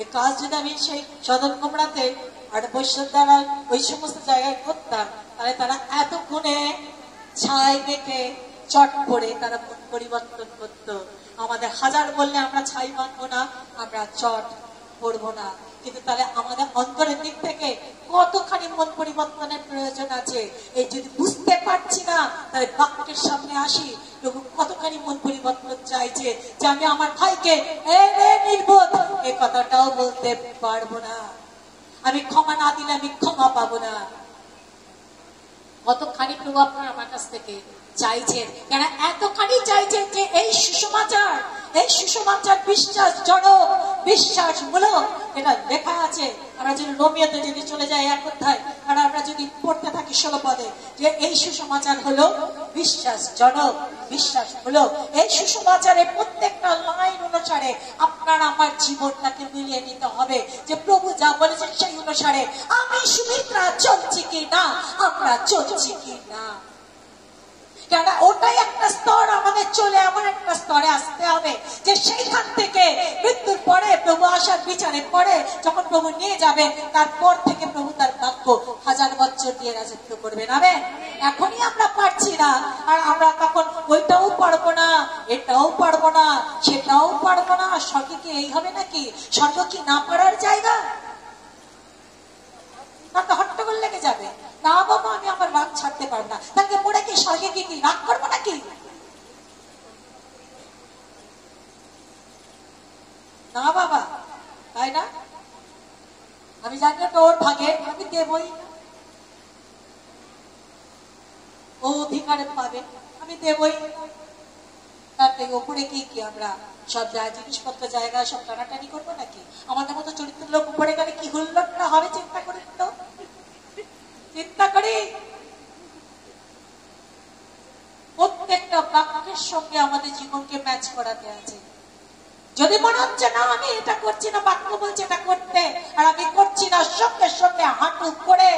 এই কাজ যদি আমি সেই সদন কুমড়াতে আর বৈশ্যর দ্বারা ওই সমস্ত জায়গায় করতাম তাহলে তারা এতক্ষণে ছাই দেখে চট করে তারা মন পরিবর্তন করতো। আমাদের হাজার বললে আমরা ছাই মানবো না, আমরা চট করবো না, কিন্তু তাহলে আমাদের অন্তরের দিক থেকে কতখানি মন পরিবর্তনের প্রয়োজন আছে এই যদি বুঝতে পারছি না তাহলে বাক্যের সামনে আসি প্রভু কতখানি মন পরিবর্তন চাইছে যে আমি আমার ভাইকে নির্বোধ এই কথাটাও বলতে পারবো না, আমি ক্ষমা না দিলে আমি ক্ষমা পাবো না। কতখানি প্রভু আপনার আমার কাছ থেকে চাইছেন, কেন এতখানি চাইছেন যে এই সুসমাচার বিশ্বাস জনক, বিশ্বাস মূলক, এটা লেখা আছে। আমরা যদি রোমিওতে যদি চলে যাই 1 অধ্যায় আর আমরা যদি পড়তে থাকি 16 পদে যে এই সুসমাচার হলো বিশ্বাস জনক, বিশ্বাস মূলক। এই সুসমাচারের প্রত্যেকটা লাইন অনুসারে আপনার আমার জীবনটাকে মিলিয়ে নিতে হবে যে প্রভু যা বলেছেন সেই অনুসারে আমি সুমিত্রা চলছি কি না, আমরা চলছি কি না। কেন ওটাই একটা স্তর, আমাদের চলে এমন একটা স্তরে আসতে হবে যে সেইখান থেকে মৃত্যুর পরে প্রভু আসার বিচারে পরে যখন প্রভু নিয়ে যাবেন তারপর থেকে প্রভু তার বাক্য 1000 বছর দিয়ে রাজত্ব করবেন। আমেন। এখনই আমরা পারছি না আর আমরা তখন ওইটাও পারবো না, এটাও পারবো না, সেটাও পারবো না। স্বর্গে কি এই হবে নাকি? স্বর্গ কি না পারার জায়গা? না তো হট্টগোল লেগে যাবে, না বাবা আমি আমার রাগ ছাড়তে পারবো না, তাকে পড়ে কি স্বর্গে কি রাগ করবো নাকি? না বাবা, তাই না? আমি জানি না ওর ভাগে, আমি দেবই, ও অধিকারে পাবে, আমি দেবই। তার থেকে উপরে কি কি আমরা সব জিনিসপত্র জায়গায় সব টানাটানি করবো নাকি? আমাদের মতো চরিত্র লোক উপরে গেলে কি হুল্লোড়টা হবে চিন্তা করে তো, চিন্তা করি। প্রত্যেকটা বাক্যের সঙ্গে আমাদের জীবনকে ম্যাচ করাতে আছে। যদি মনে হচ্ছে না আমি এটা করছি না, বাক্য বলছে এটা করতে আর আমি করছি না, সঙ্গে সঙ্গে হাঁটু করে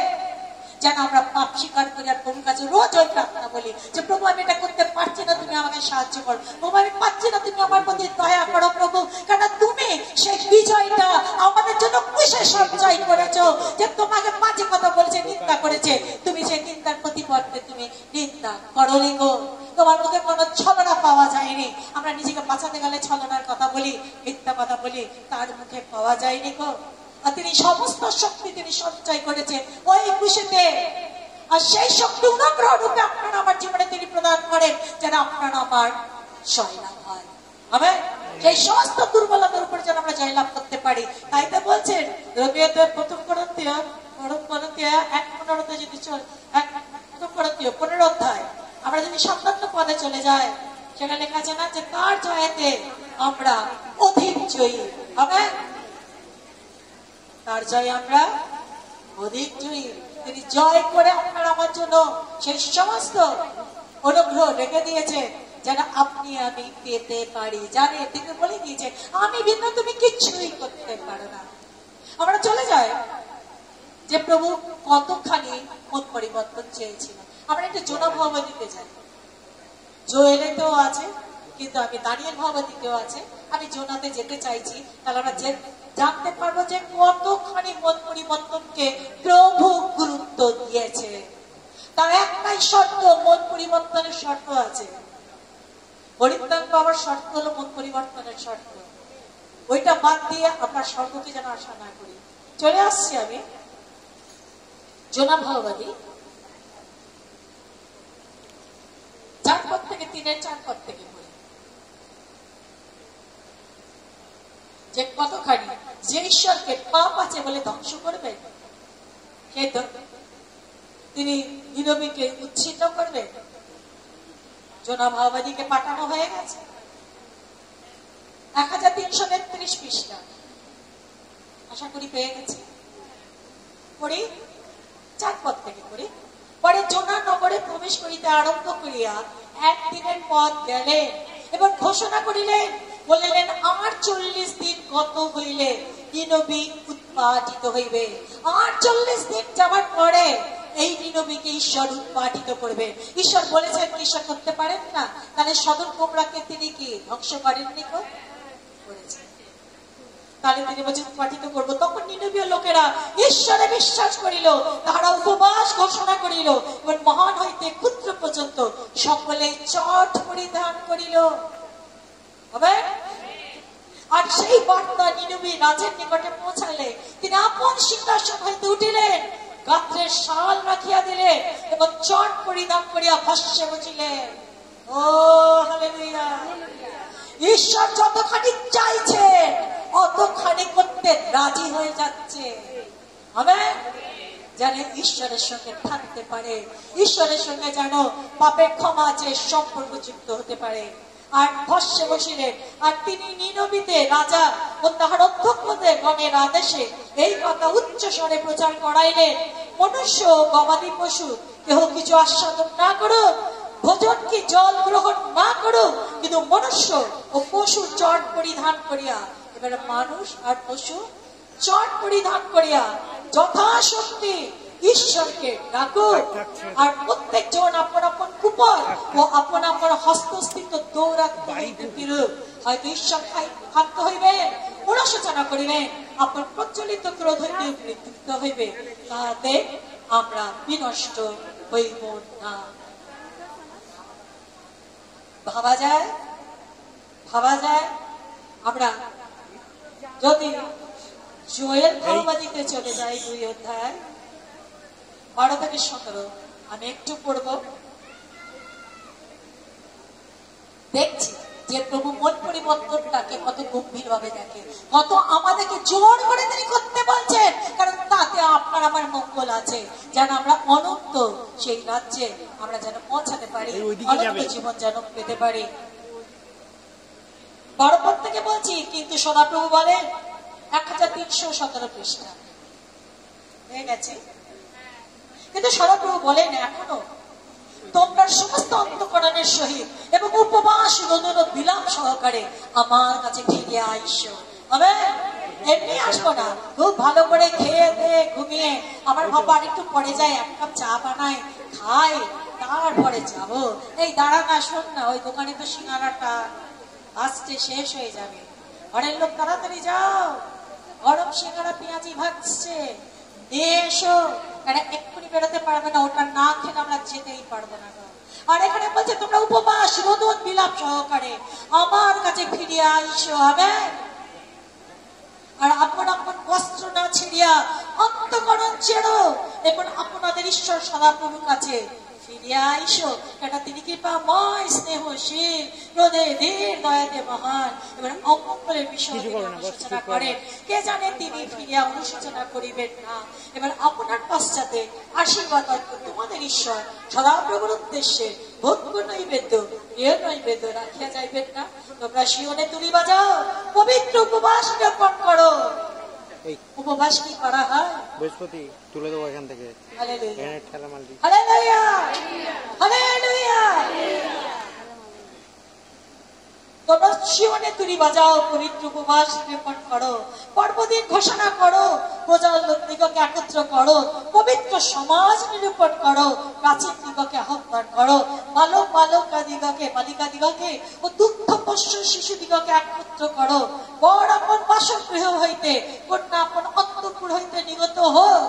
যেন আমরা পাপ স্বীকার করি আর প্রভুর কাছে রোজ ওই প্রার্থনা বলি যে প্রভু আমি এটা করতে পারছি না, তুমি আমাকে সাহায্য করো। প্রভু আমি পারছি না, তুমি আমার প্রতি দয়া করো প্রভু, কারণ তুমি সেই বিজয়টা আমাদের জন্য কিসে সঞ্চয় করেছো যে তোমাকে বাজে কথা বলেছে, নিন্দা করেছে, তুমি সেই নিন্দার প্রতিপদে তুমি নিন্দা করোনি গো। তোমার মুখে কোনো ছলনা পাওয়া যায়নি। আমরা নিজেকে বাঁচাতে গেলে ছলনার কথা বলি, মিথ্যা কথা বলি, তার মুখে পাওয়া যায়নি গো। আর তিনি সমস্ত শক্তি তিনি সঞ্চয় করেছেন ওই খুশিতে, আর সেই শক্তি অনুগ্রহ রূপে আপনার আমার জীবনে তিনি প্রদান করেন যেন আপনার আমার জয়লাভ হয়। আমেন। সেই সমস্ত দুর্বলতার উপর যেন আমরা জয়লাভ করতে পারি। তাই তো বলছেন রোমিওতে 1 করিন্থীয় 1:15 যদি প্রথম করিন্থীয় 15 অধ্যায় আমরা যদি 57 পদে চলে যাই, সেখানে লেখা আছে না যে তার জয়েতে আমরা অধিক জয়ী। আমেন। তার জয় আমরা অধিক জয়ী। তিনি জয় করে আপনার আমার জন্য সেই সমস্ত অনুগ্রহ রেখে দিয়েছে যেন আপনি আমি পেতে পারি। জানে তিনি বলে দিয়েছে আমি ভিন্ন তুমি কিচ্ছুই করতে পারো না। আমরা চলে যাই যে প্রভু কতখানি মন পরিবর্তন চেয়েছিল। আমরা একটু জোনা ভগবতীতে যাই, জোয়েলেতেও আছে কিন্তু আমি দানিয়েল ভগবতীতেও আছে। আমি জোনাতে যেতে চাইছি, তাহলে আমরা জানতে পারবো যে কতখানি মন পরিবর্তনকে প্রভু গুরুত্ব দিয়েছে। তার একটাই শর্ত, মন পরিবর্তনের শর্ত আছে। পরিত্রাণ পাওয়ার শর্ত হলো মন পরিবর্তনের শর্ত। ওইটা বাদ দিয়ে আমরা স্বর্গকে যেন আশা না করি। চলে আসছি আমি জোনা ভগবতী 4 পদ থেকে 3-এর 4 পদ থেকে পড়ি, যে কতখানি যে ঈশ্বরকে পাপ আছে বলে ধ্বংস করবেন, তিনি নিরবীকে উচ্ছিন্ন করবেন। জোনা ভগবতীকে পাঠানো হয়ে গেছে। 1333 পৃষ্ঠা আশা করি পেয়ে গেছি। পড়ি 4 পদ থেকে পড়ি। পরে জোনা নগরে প্রবেশ করিতে আরম্ভ করিয়া 1 দিনের পথ গেলেন এবং ঘোষণা করিলেন, বলিলেন, আর 40 দিন গত হইলে নিনবী উৎপাটিত হইবে। আর 40 দিন যাবার পরে এই নিনবীকে ঈশ্বর উৎপাটিত করবে। ঈশ্বর বলেছেন, ঈশ্বর করতে পারেন না? তাহলে সদর কোমরাকে তিনি কি ধ্বংস করেননি? করেছেন। তাহলে তিনি বলছেন উৎপাটিত করবো। তখন নিনবীয় লোকেরা ঈশ্বরে বিশ্বাস করিল, তাহারা উপবাস ঘোষণা করিল এবং মহান হইতে ক্ষুদ্র পর্যন্ত সকলে চট পরিধান করিল। হবে? আর সেই বার্তা নিনবী রাজের নিকটে পৌঁছালে তিনি আপন সিংহাসন হইতে উঠিলেন, গাত্রের শাল রাখিয়া দিলেন এবং চট পরিধান করিয়া ভস্যে বসিলেন। ও হালেলুয়া! ঈশ্বর যতখানি চাইছেন অতখানি করতে রাজি হয়ে যাচ্ছে। আমেন। যেন ঈশ্বরের সঙ্গে থাকতে পারে, ঈশ্বরের সঙ্গে যেন পাপের ক্ষমা আছে সম্পর্ক যুক্ত হতে পারে। আর ভস্যে বসিলেন। আর তিনি নিনবীতে রাজা ও তাহার অধ্যক্ষদের গণের আদেশে এই কথা উচ্চ স্বরে প্রচার করাইলেন, মনুষ্য গবাদি পশু কেহ কিছু আস্বাদন না করুক, ভোজন কি জল গ্রহণ না করুক, কিন্তু মনুষ্য ও পশু চট পরিধান করিয়া, এবারে মানুষ আর পশু চট পরিধান করিয়া যথাশক্তি ঈশ্বরকে ডাকুক। আর প্রত্যেক জন আপন আপন কুপর ও আপন আপন হস্তস্থিত দৌড়া ফিরুক। হয়তো ঈশ্বর খাদ্য হইবেন, অনুশোচনা করিবেন, আপন প্রচলিত ক্রোধ হইতে নিবৃত্ত হইবে, তাহাতে আমরা বিনষ্ট হইব না। ভাবা যায় আমরা যদি জোয়েল ভগবতীতে চলে যাই 2 অধ্যায় 12 থেকে 17, আমি একটু পড়ব। দেখছি যে প্রভু মন পরিবর্তনটাকে কত গম্ভীর ভাবে দেখে, কত আমাদেরকে জোর করে তিনি করতে বলছেন, কারণ তাতে আপনার আমার মঙ্গল আছে, যেন আমরা অনন্ত সেই রাজ্যে আমরা যেন পৌঁছাতে পারি, অনন্ত জীবন যেন পেতে পারি। 12 পদ থেকে বলছি, কিন্তু সদাপ্রভু বলেন 1317 পৃষ্ঠা হয়ে গেছে। কিন্তু সদাপ্রভু বলেন, এখনো তোমরা সমস্ত অন্তঃকরণের সহিত এবং উপবাস রোদন ও বিলাপ সহকারে আমার কাছে ফিরে আইসো। আমেন। এমনি আসবো না, খুব ভালো করে খেয়ে দিয়ে ঘুমিয়ে আমার বাবা আরেকটু পরে যায়, 1 কাপ চা বানায় খাই, তারপরে যাবো। এই দাঁড়ান, শোন না, ওই দোকানে তো সিঙ্গারাটা আসতে শেষ হয়ে যাবে, ঘরের লোক তাড়াতাড়ি যাও, গরম সিঙ্গারা পেঁয়াজি ভাজছে নিয়ে এসো। এরা এক্ষুনি বেরোতে পারবে না, ওটা না খেলে আমরা যেতেই পারবো না। আর এখানে বলছে তোমরা উপবাস রোদন বিলাপ সহকারে আমার কাছে ফিরে আইসো। হবে। আর আপন আপন বস্ত্র না ছিড়িয়া অন্তঃকরণ ছেড়ো এবং আপনাদের ঈশ্বর সদাপ্রভুর কাছে ফিরিয়া আইসো, কেন তিনি কৃপাময় স্নেহশীল ক্রোধে ধীর দয়াতে মহান এবং অমঙ্গলের বিষয় অনুশোচনা করেন। কে জানে তিনি ফিরিয়া অনুশোচনা করিবেন না। এবার আপনার পশ্চাতে আশীর্বাদ তোমাদের ঈশ্বর সদাপ্রভুর উদ্দেশ্যে ভোগ্য নৈবেদ্য প্রিয় নৈবেদ্য রাখিয়া যাইবেন না। তোমরা সিওনে তুলি বাজাও, পবিত্র উপবাস জ্ঞাপন করো। উপবাস কি করা হয়? বৃহস্পতি তুলে দেবো এখান থেকে। Hallelujah, hallelujah, hallelujah. তোমরা শিওনে তুরি বাজাও, পবিত্র উপবাস নিরূপণ করো, পর্বদিন ঘোষণা করো, প্রজার লোকদিগকে একত্র করো, পবিত্র সমাজ নিরূপণ করো, প্রাচীন দিগকে আহ্বান করো, বালক বালিকা দিগকে ও দুগ্ধ পোষ্য শিশু দিগকে একত্র করো। বর আপন বাসগৃহ হইতে, কন্যা আপন অন্তঃপুর হইতে নিগত হোক।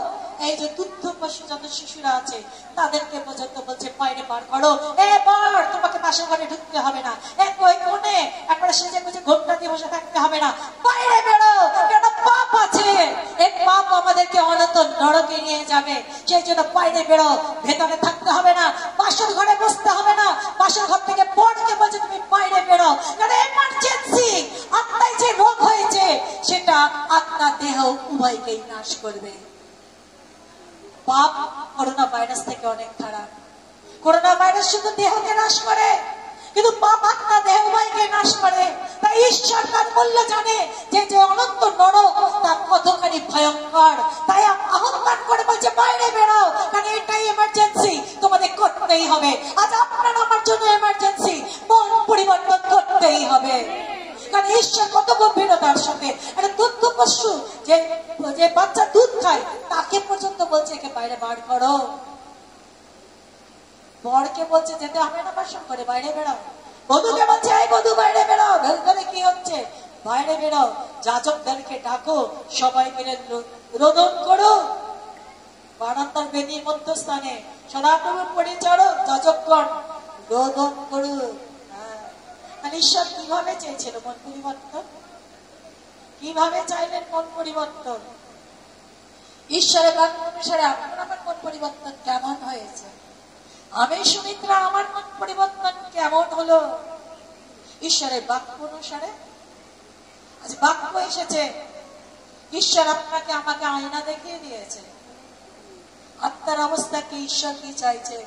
এই যে দুগ্ধ পোষ্য যত শিশুরা আছে তাদেরকে পর্যন্ত বলছে বাইরে বার করো। এবার তোমাকে বাসর ঘরে ঢুকতে হবে না, কই কোণে একবার সেজে গুজে ঘোমটা দিয়ে বসে থাকতে হবে না, বাইরে বেরো, কেন পাপ আছে, এই পাপ আমাদেরকে অনন্ত নরকে নিয়ে যাবে। সেই জন্য বাইরে বেরো, ভেতরে থাকতে হবে না, বাসর ঘরে বসতে হবে না, বাসর ঘর থেকে বরকে বলছে তুমি বাইরে বেরো, কারণ এমার্জেন্সি আত্মায় যে রোগ হয়েছে সেটা আত্মা দেহ উভয়কেই নাশ করবে। পাপ করোনা ভাইরাস থেকে অনেক খারাপ। করোনা ভাইরাস শুধু দেহকে নাশ করে, কিন্তু পাপ আত্মা দেহ উভয়কে নাশ করে। তাই ঈশ্বর তার মূল্য জানে যে যে অনন্ত নরক তার কতখানি ভয়ঙ্কর। তাই আহ্বান করে বলছে বাইরে বেরো, কারণ এটাই এমার্জেন্সি, তোমাদের করতেই হবে। আজ আপনার আমার জন্য এমার্জেন্সি, মন পরিবর্তন করতেই হবে। কারণ ঈশ্বর কত গভীরতার সাথে একটা দুগ্ধ পশু যে বাচ্চা দুধ খায় তাকে পর্যন্ত বলছে একে বাইরে বার করো। বরকে বলছে যেতে হবে না বাসন করে, বাইরে বেরো। বধুকে বলছে এই বধু বাইরে বেরো, ভেতরে কি হচ্ছে, বাইরে বেরো। যাজকদেরকে ডাকো, সবাই মিলে রোদন করো বারান্দার বেদির মধ্যস্থানে, সদাপ্রভুর পরিচারক যাজকগণ রোদন করুন। ঈশ্বর কিভাবে চেয়েছিল মন পরিবর্তন? কিভাবে চাইলেন মন পরিবর্তন? ঈশ্বরের বাক্য অনুসারে আপনার আমার মন পরিবর্তন কেমন হয়েছে? আমি সুমিত্রা, আমার মন পরিবর্তন কেমন হলো ঈশ্বরের বাক্য অনুসারে? আজ বাক্য এসেছে, ঈশ্বর আপনাকে আমাকে আয়না দেখিয়ে দিয়েছে আত্মার অবস্থা কি, ঈশ্বর কি চাইছে।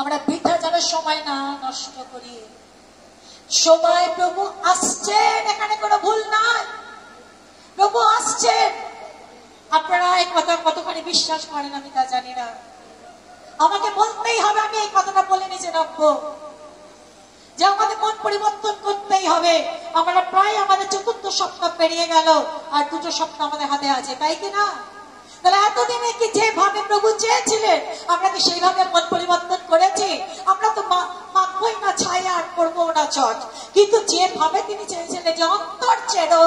আমরা বৃথা যেন সময় না নষ্ট করি। সময় প্রভু আসছেন, এখানে কোনো ভুল নাই, প্রভু আসছেন। আপনারা এই কথা কতখানি বিশ্বাস করেন আমি তা জানি না, আমাকে বলতেই হবে, আমি এই কথাটা বলে নিজে রাখবো যে আমাদের মন পরিবর্তন করতেই হবে। আমরা প্রায় আমাদের 4র্থ সপ্তাহ পেরিয়ে গেল, আর 2টো সপ্তাহ আমাদের হাতে আছে, তাই কি না? তাহলে এতদিনে কি যেভাবে প্রভু চেয়েছিলেন আমরা কি সেইভাবে মন পরিবর্তন করেছি? আমরা তো মাখবই না ছায়া আর করবো না চট, কিন্তু যেভাবে তিনি চেয়েছিলেন যে অন্তর চেরো,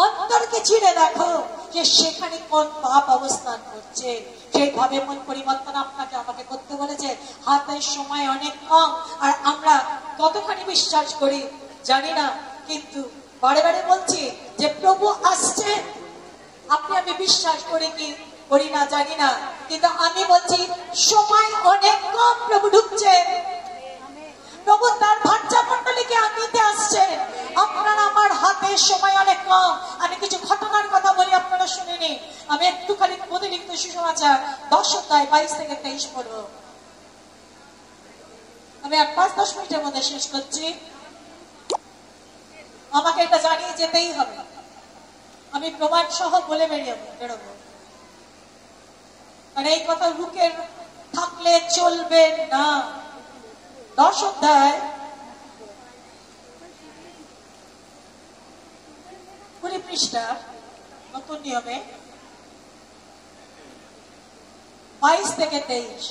অন্তরকে চিড়ে দেখো যে সেখানে কোন পাপ অবস্থান করছে, সেইভাবে মন পরিবর্তন আপনাকে আমাকে করতে বলেছে। হাতের সময় অনেক কম, আর আমরা কতখানি বিশ্বাস করি জানি না, কিন্তু বারে বারে বলছি যে প্রভু আসছে। আপনি আমি বিশ্বাস করি কি করি না জানি না, কিন্তু আমি বলছি সময় অনেক কম, প্রভু ঢুকছে, প্রভু তার ভাঞ্জা মন্ডলীকে আনিতে আসছে। আপনার আমার হাতে সময় অনেক কম। আমি কিছু ঘটনার কথা বলি, আপনারা শুনেনি। আমি একটুখানি প্রতিলিখিত সুসমাচার 10 অধ্যায় 22 থেকে 23 পড়ব। আমি 5-10 মিনিটের মধ্যে শেষ করছি। আমাকে এটা জানিয়ে যেতেই হবে, আমি প্রমাণ সহ বলে বেরোবো। আর এই কথা বুকে থাকলে চলবে না। 10 অধ্যায় 20 পৃষ্ঠা, নতুন নিয়মে 22 থেকে 23।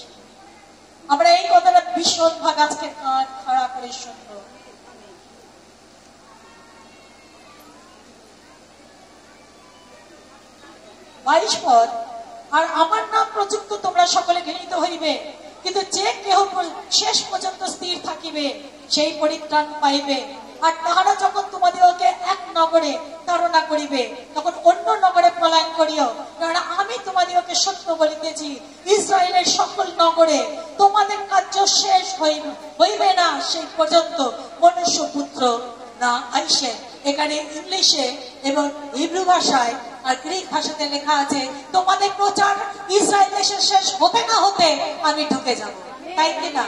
আমরা এই কথাটা ভীষণ ভাগ আজকে কান খাড়া করে শুনবো। 22 পদ, আর আমার নাম প্রযুক্ত তোমরা সকলে ঘৃণিত হইবে, কিন্তু যে কেহ শেষ পর্যন্ত স্থির থাকিবে সেই পরিত্রাণ পাইবে। আর তাহারা যখন তোমাদেরকে এক নগরে তাড়না করিবে তখন অন্য নগরে পলায়ন করিও, কারণ আমি তোমাদেরকে সত্য বলিতেছি ইসরায়েলের সকল নগরে তোমাদের কার্য শেষ হইবে না সেই পর্যন্ত মনুষ্য পুত্র না আইসে। এখানে ইংলিশে এবং হিব্রু ভাষায় আর গ্রিক ভাষাতে লেখা আছে তোমাদের প্রচার ইসরায়েল দেশে শেষ হতে না হতে আমি ঢুকে যাব, তাই কিনা?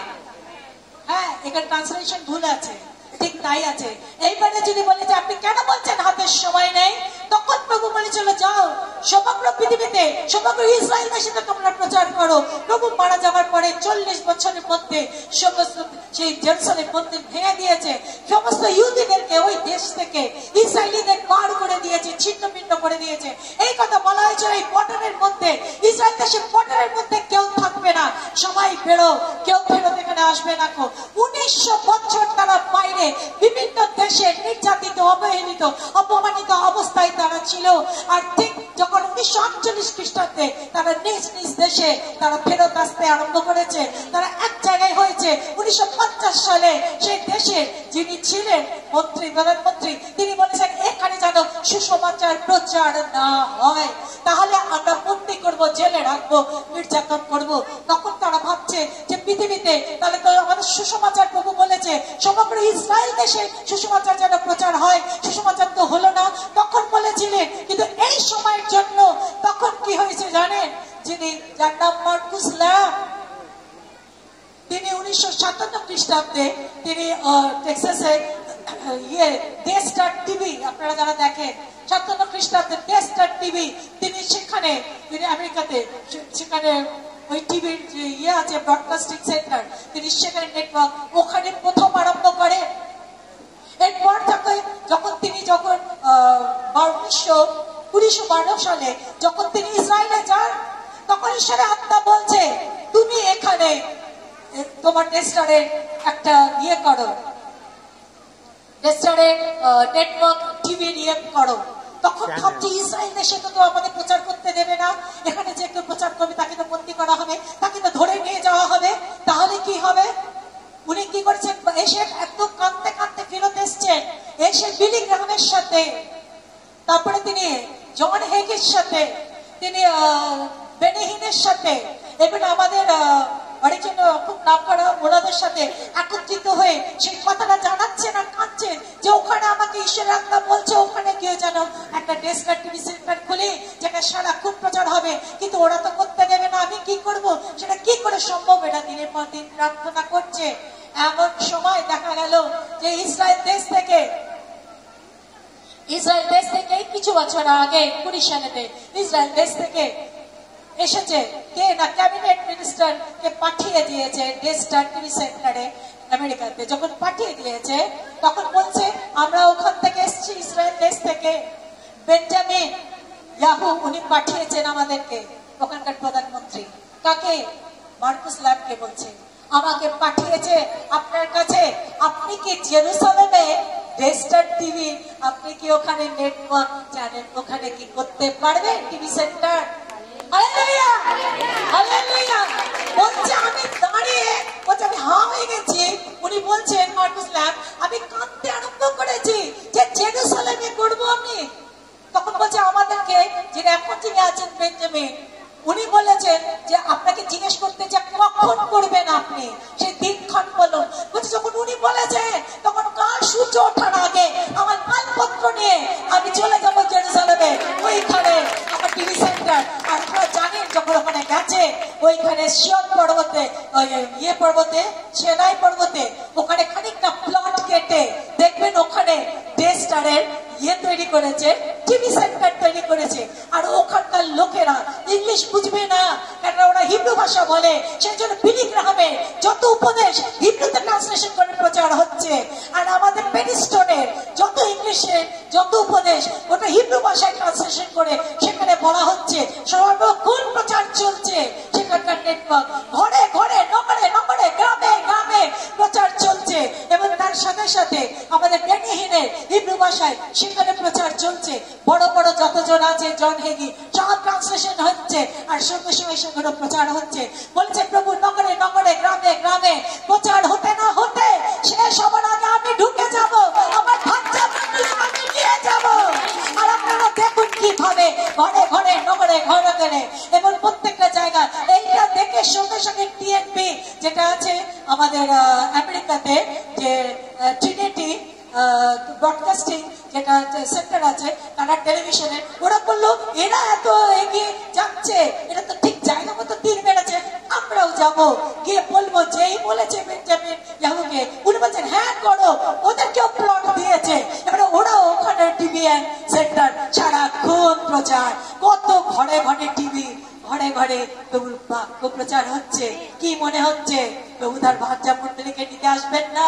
হ্যাঁ, এখানে ট্রান্সলেশন ভুল আছে, ঠিক তাই আছে। এইবারে যদি বলে যে আপনি কেন বলছেন হাতের সময় নেই, তখন প্রভু বলেছিল, যাও সমগ্র পৃথিবীতে, সমগ্র ইসরায়েল দেশে তোমরা প্রচার করো। প্রভু মারা যাওয়ার পরে 40 বছরের মধ্যে সমস্ত সেই জেরুসালেম মন্দির ভেঙে দিয়েছে, সমস্ত ইহুদিদেরকে ওই দেশ থেকে ইসরায়েলিদের বার করে দিয়েছে, ছিন্ন ভিন্ন করে দিয়েছে। এই কথা বলা হয়েছিল, এই বর্ডারের মধ্যে, ইসরায়েল দেশের বর্ডারের মধ্যে কেউ থাকবে না, সবাই বেরো, কেউ ফেরত এখানে আসবে না। 1900 বছর তারা বাইরে বিভিন্ন দেশে নির্যাতিত, অবহেলিত, অপমানিত অবস্থায় তারা ছিল। আর ঠিক যখন 1948 খ্রিস্টাব্দে তারা নিজ নিজ দেশে তারা ফেরত আসতে আরম্ভ করেছে, তারা এক জায়গায় হয়েছে। 1950 সালে সেই দেশে যিনি ছিলেন মন্ত্রী, প্রধানমন্ত্রী, তিনি বলেছেন এখানে যেন সুসমাচার প্রচার না হয়, তাহলে আমরা বন্দি করবো, জেলে রাখবো, নির্যাতন করবো। তখন তারা ভাবছে যে পৃথিবীতে তাহলে তো আমাদের সুসমাচার, প্রভু বলেছে সমগ্র ইসরায়েল দেশে সুসমাচার যেন প্রচার হয়, সুসমাচার তো হলো না। তখন বলেছিলেন, কিন্তু এই সময়ের জন্য তখন কি হয়েছে জানেন, যিনি যার নাম মার্কুস ল্যাব, তিনি 1957 খ্রিস্টাব্দে তিনি টেক্সাসে ডে স্টার টিভি, আপনারা যারা দেখেন 57 খ্রিস্টাব্দে ডে স্টার টিভি, তিনি সেখানে, তিনি আমেরিকাতে, সেখানে ওই টিভির যে আছে ব্রডকাস্টিং সেন্টার, তিনি সেখানে নেটওয়ার্ক, ওখানে প্রথম আরম্ভ করে। এরপর যখন তিনি 1912 সালে যখন তিনি ইসরায়েলে যান, তখন ঈশ্বরের আত্মা বলছে, তুমি এখানে তোমার ডেস্টারের একটা করো, ডেস্টারের নেটওয়ার্ক টিভি করো। তখন ভাবছি ইসরায়েল দেশে তো আমাদের প্রচার করতে দেবে না, এখানে যে কেউ প্রচার করবে তাকে তো বন্দী করা হবে, তাকে তো ধরে নিয়ে যাওয়া হবে, তাহলে কি হবে? উনি কি করেছেন, এসে একদম কাঁদতে কাঁদতে ফেরত এসছেন, এসে বিলি গ্রাহামের সাথে, তারপরে তিনি জন হেগের সাথে, তিনি বেনিহিনের সাথে, এবং আমাদের অনেকজন খুব নাম করা ওনাদের সাথে একত্রিত হয়ে সেই কথাটা জানাচ্ছেন আর কাঁদছেন যে ওখানে আমাকে ঈশ্বরের আত্মা বলছে ওখানে গিয়ে যেন একটা ডেস্টার টিভি সেন্টার খুলি, যেটা সারা খুব প্রচার হবে, কিন্তু ওরা তো করতে দেবে না, আমি কি করব, সেটা কি করে সম্ভব? এটা দিনের পর দিন প্রার্থনা করছে। এমন সময় দেখা গেল যে ইসরায়েল দেশ থেকে কিছু বছর আগে 20 সালেতে ইসরায়েল দেশ থেকে এসেছে কে না, ক্যাবিনেট মিনিস্টার কে পাঠিয়ে দিয়েছে ডে স্টার টিভি সেন্টারে আমেরিকাতে। যখন পাঠিয়ে দিয়েছে তখন বলছে, আমরা ওখান থেকে এসেছি, ইসরায়েল দেশ থেকে বেঞ্জামিন ইয়াহু উনি পাঠিয়েছেন আমাদেরকে, ওখানকার প্রধানমন্ত্রী। কাকে? মার্কুস ল্যাবকে বলছে, আমাকে পাঠিয়েছে আপনার কাছে, আপনি কি জেরুসালেমে ডে স্টার টিভি, আপনি কি ওখানে নেটওয়ার্ক জানেন, ওখানে কি করতে পারবেন টিভি সেন্টার? বলছে আমি দাঁড়িয়ে, বলছে আমি হা হয়ে গেছি। উনি বলছেন মার্কুস ল্যাব, আমি কাঁদতে আরম্ভ করেছি যে জেরুসালেমে করবো আমি। তখন বলছে আমাদেরকে, যিনি এখন যিনি আছেন বেঞ্জামিন, উনি বলেছেন যে আপনাকে জিজ্ঞেস করতে যে কখন করবেন আপনি, সেই দিনক্ষণ বলুন। বলছে যখন উনি বলেছেন তখন কাল সূর্য ওঠার আগে আমার মালপত্র নিয়ে আমি চলে যাবো জেরুসালেমে, ওইখানে আমার টিভি সেন্টার। আর আপনারা জানেন যখন ওখানে গেছে, ওইখানে সিয়ন পর্বতে, পর্বতে, সেনাই পর্বতে, ওখানে খানিকটা প্লট কেটে দেখবেন ওখানে ডে স্টারের তৈরি করেছে, টিভি সেন্টার তৈরি করেছে। আর ওখানকার লোকেরা ইংলিশ বুঝবে না, কারণ ওরা হিব্রু ভাষা বলে, সেই জন্য বিলি গ্রাহামে যত উপদেশ হিব্রুতে ট্রান্সলেশন করে প্রচার হচ্ছে। আর আমাদের পেনিস্টনের যত ইংলিশে যত উপদেশ ওটা হিব্রু ভাষায় ট্রান্সলেশন করে সেখানে বলা হচ্ছে। সর্বক্ষণ প্রচার চলছে সেখানকার নেটওয়ার্ক, ঘরে ঘরে, নগরে নগরে, গ্রামে গ্রামে প্রচার চলছে। এবং তার সাথে সাথে আমাদের বেনিহিনের হিব্রু ভাষায় সেখানে প্রচার চলছে। বড় বড় যতজন আছে, জন হেগি, সব ট্রান্সলেশন হচ্ছে, আর সঙ্গে সঙ্গে সেগুলো প্রচার হচ্ছে। বলছে প্রভু নগরে নগরে, গ্রামে গ্রামে প্রচার হতে না হতে শেষ হবার আগে আমি ঢুকে যাব, আমার বাচ্চা আমি নিয়ে যাব। আর আপনারা দেখুন কিভাবে ঘরে ঘরে, নগরে ঘরে ঘরে, এবং প্রত্যেকটা জায়গা এইটা দেখে সঙ্গে সঙ্গে টিএনপি যেটা আছে আমাদের আমেরিকাতে, যে ট্রিনিটি ব্রডকাস্টিং যেটা সেন্টার আছে, তারা টেলিভিশনে ওরা বললো এরা এত এগিয়ে যাচ্ছে, এটা তো ঠিক জায়গা মতো তীর মেরেছে, আমরাও যাব, গিয়ে বলবো যেই বলেছে বেঞ্জামিন ইয়াহুকে, উনি বলছেন হ্যাঁ করো, ওদেরকেও প্লট দিয়েছে। এবারে ওরা ওখানে টিভিএন সেন্টার সারাক্ষণ প্রচার, কত ঘরে ঘরে টিভি, ঘরে ঘরে প্রভুর বাক্য প্রচার হচ্ছে। কি মনে হচ্ছে প্রভু তার ভাজ্যা মন্ডলীকে নিতে আসবেন না?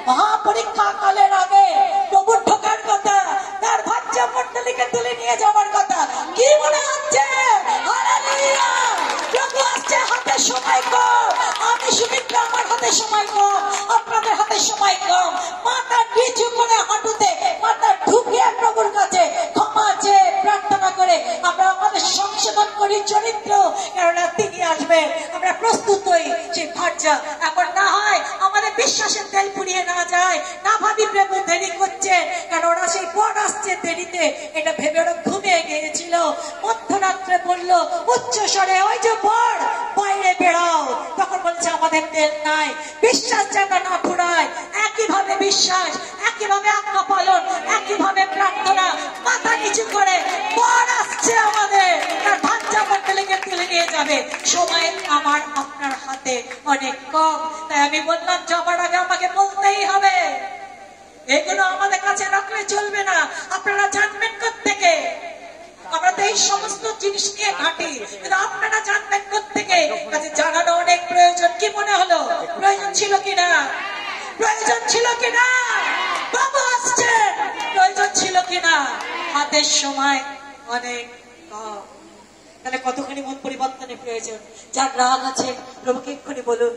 মহাপরীক্ষা কালের আগে প্রভুর ঢোকার কথা, তার ভাজ্যা মন্ডলীকে তুলে নিয়ে যাওয়ার কথা। কি মনে হচ্ছে? হালেলুয়া! প্রভু আসছে, হাতে সময় কম। আমি সুমিত্রা, আমার হাতে সময় কম, আপনাদের হাতে সময় কম। মাথা নিচু করে হাঁটুতে মাথা ঢুকিয়ে প্রভুর কাছে ক্ষমা চেয়ে প্রার্থনা করে আমরা আমাদের সংশোধন করি চরিত্র, কেননা তিনি আসবেন। আমরা প্রস্তুত হই সেই ভাজ্যা। এখন না হয় আমাদের বিশ্বাসের তেল পুড়িয়ে না যায়, না ভাবি প্রভু দেরি করছে, কারণ ওরা সেই বর আসছে দেরিতে, এটা ভেবে ওরা ঘুমিয়ে গিয়েছিল। মধ্যরাত্রে বললো উচ্চ স্বরে, ওই যে বর বাইরে বেড়াও। তখন বলছে আমাদের তেল নাই। বিশ্বাস যেন না ফুরায়, একইভাবে বিশ্বাস, একইভাবে আজ্ঞা পালন, একইভাবে প্রার্থনা, মাথা নিচু করে বর আসছে আমাদের, তার ভাজ্যা মন্ডলীকে তুলে নিয়ে যাবে। সময় আমার আপনার হাতে অনেক কম। তাই আমি বললাম যাবার আগে আমাকে বলতেই হবে, এগুলো আমাদের কাছে রাখলে চলবে না। আপনারা জানবেন কোত্থেকে? আমরা তো এই সমস্ত জিনিস নিয়ে ঘাঁটি, কিন্তু আপনারা জানবেন কোত্থেকে? কাছে জানানো অনেক প্রয়োজন। কি মনে হলো? প্রয়োজন ছিল কিনা? প্রয়োজন ছিল কিনা? বাবু আসছেন, প্রয়োজন ছিল কিনা? হাতের সময় অনেক কম। তাহলে কতখানি মন পরিবর্তনের প্রয়োজন। যার রাগ আছে প্রভুকে এক্ষুনি বলুন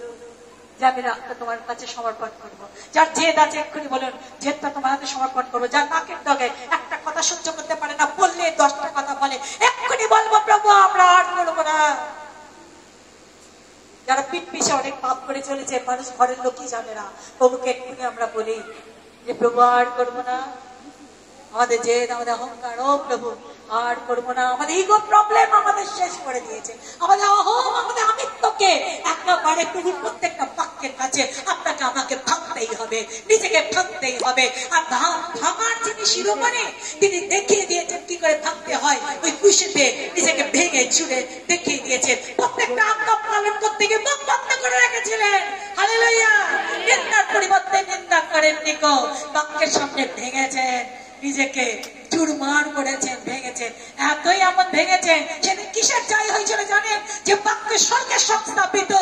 যে আমি রাগটা তোমার কাছে সমর্পণ করবো। যার জেদ আছে এক্ষুনি বলুন জেদটা তোমার হাতে সমর্পণ করবো। যার নাকের ডগে একটা কথা সহ্য করতে পারে না, বললে 10টা কথা বলে, এক্ষুনি বলবো প্রভু আমরা আর করবো না। যারা পিঠ পিছে অনেক পাপ করে চলেছে, মানুষ ঘরের লোকই জানে না, প্রভুকে এক্ষুনি আমরা বলি যে প্রভু আর করবো না। আমাদের জেদ, আমাদের অহংকার, ও প্রভু আর করবো না। আমাদের ইগো প্রবলেম আমাদের শেষ করে দিয়েছে। আমাদের অহম, আমাদের আমিত্বকে একেবারে প্রভুর প্রত্যেকটা বাক্যের কাছে আপনাকে আমাকে ভাঙতেই হবে, নিজেকে ভাঙতেই হবে। আর ভাঙার যিনি শিরোমণি, তিনি দেখিয়ে দিয়েছেন কি করে ভাঙতে হয়। ওই কুশিতে নিজেকে ভেঙে চুড়ে দেখিয়ে দিয়েছেন। প্রত্যেকটা আজ্ঞা পালন করতে গিয়ে মুখ বন্ধ করে রেখেছিলেন। হালেলুয়া! নিন্দার পরিবর্তে নিন্দা করেননি গো, বাক্যের সামনে ভেঙেছেন, নিজেকে চুরমার করেছেন, ভেঙেছেন। এতই এমন ভেঙেছেন, সেদিন কিসের জয় হয়েছিল জানেন? যে বাক্য স্বর্গের সংস্থাপিত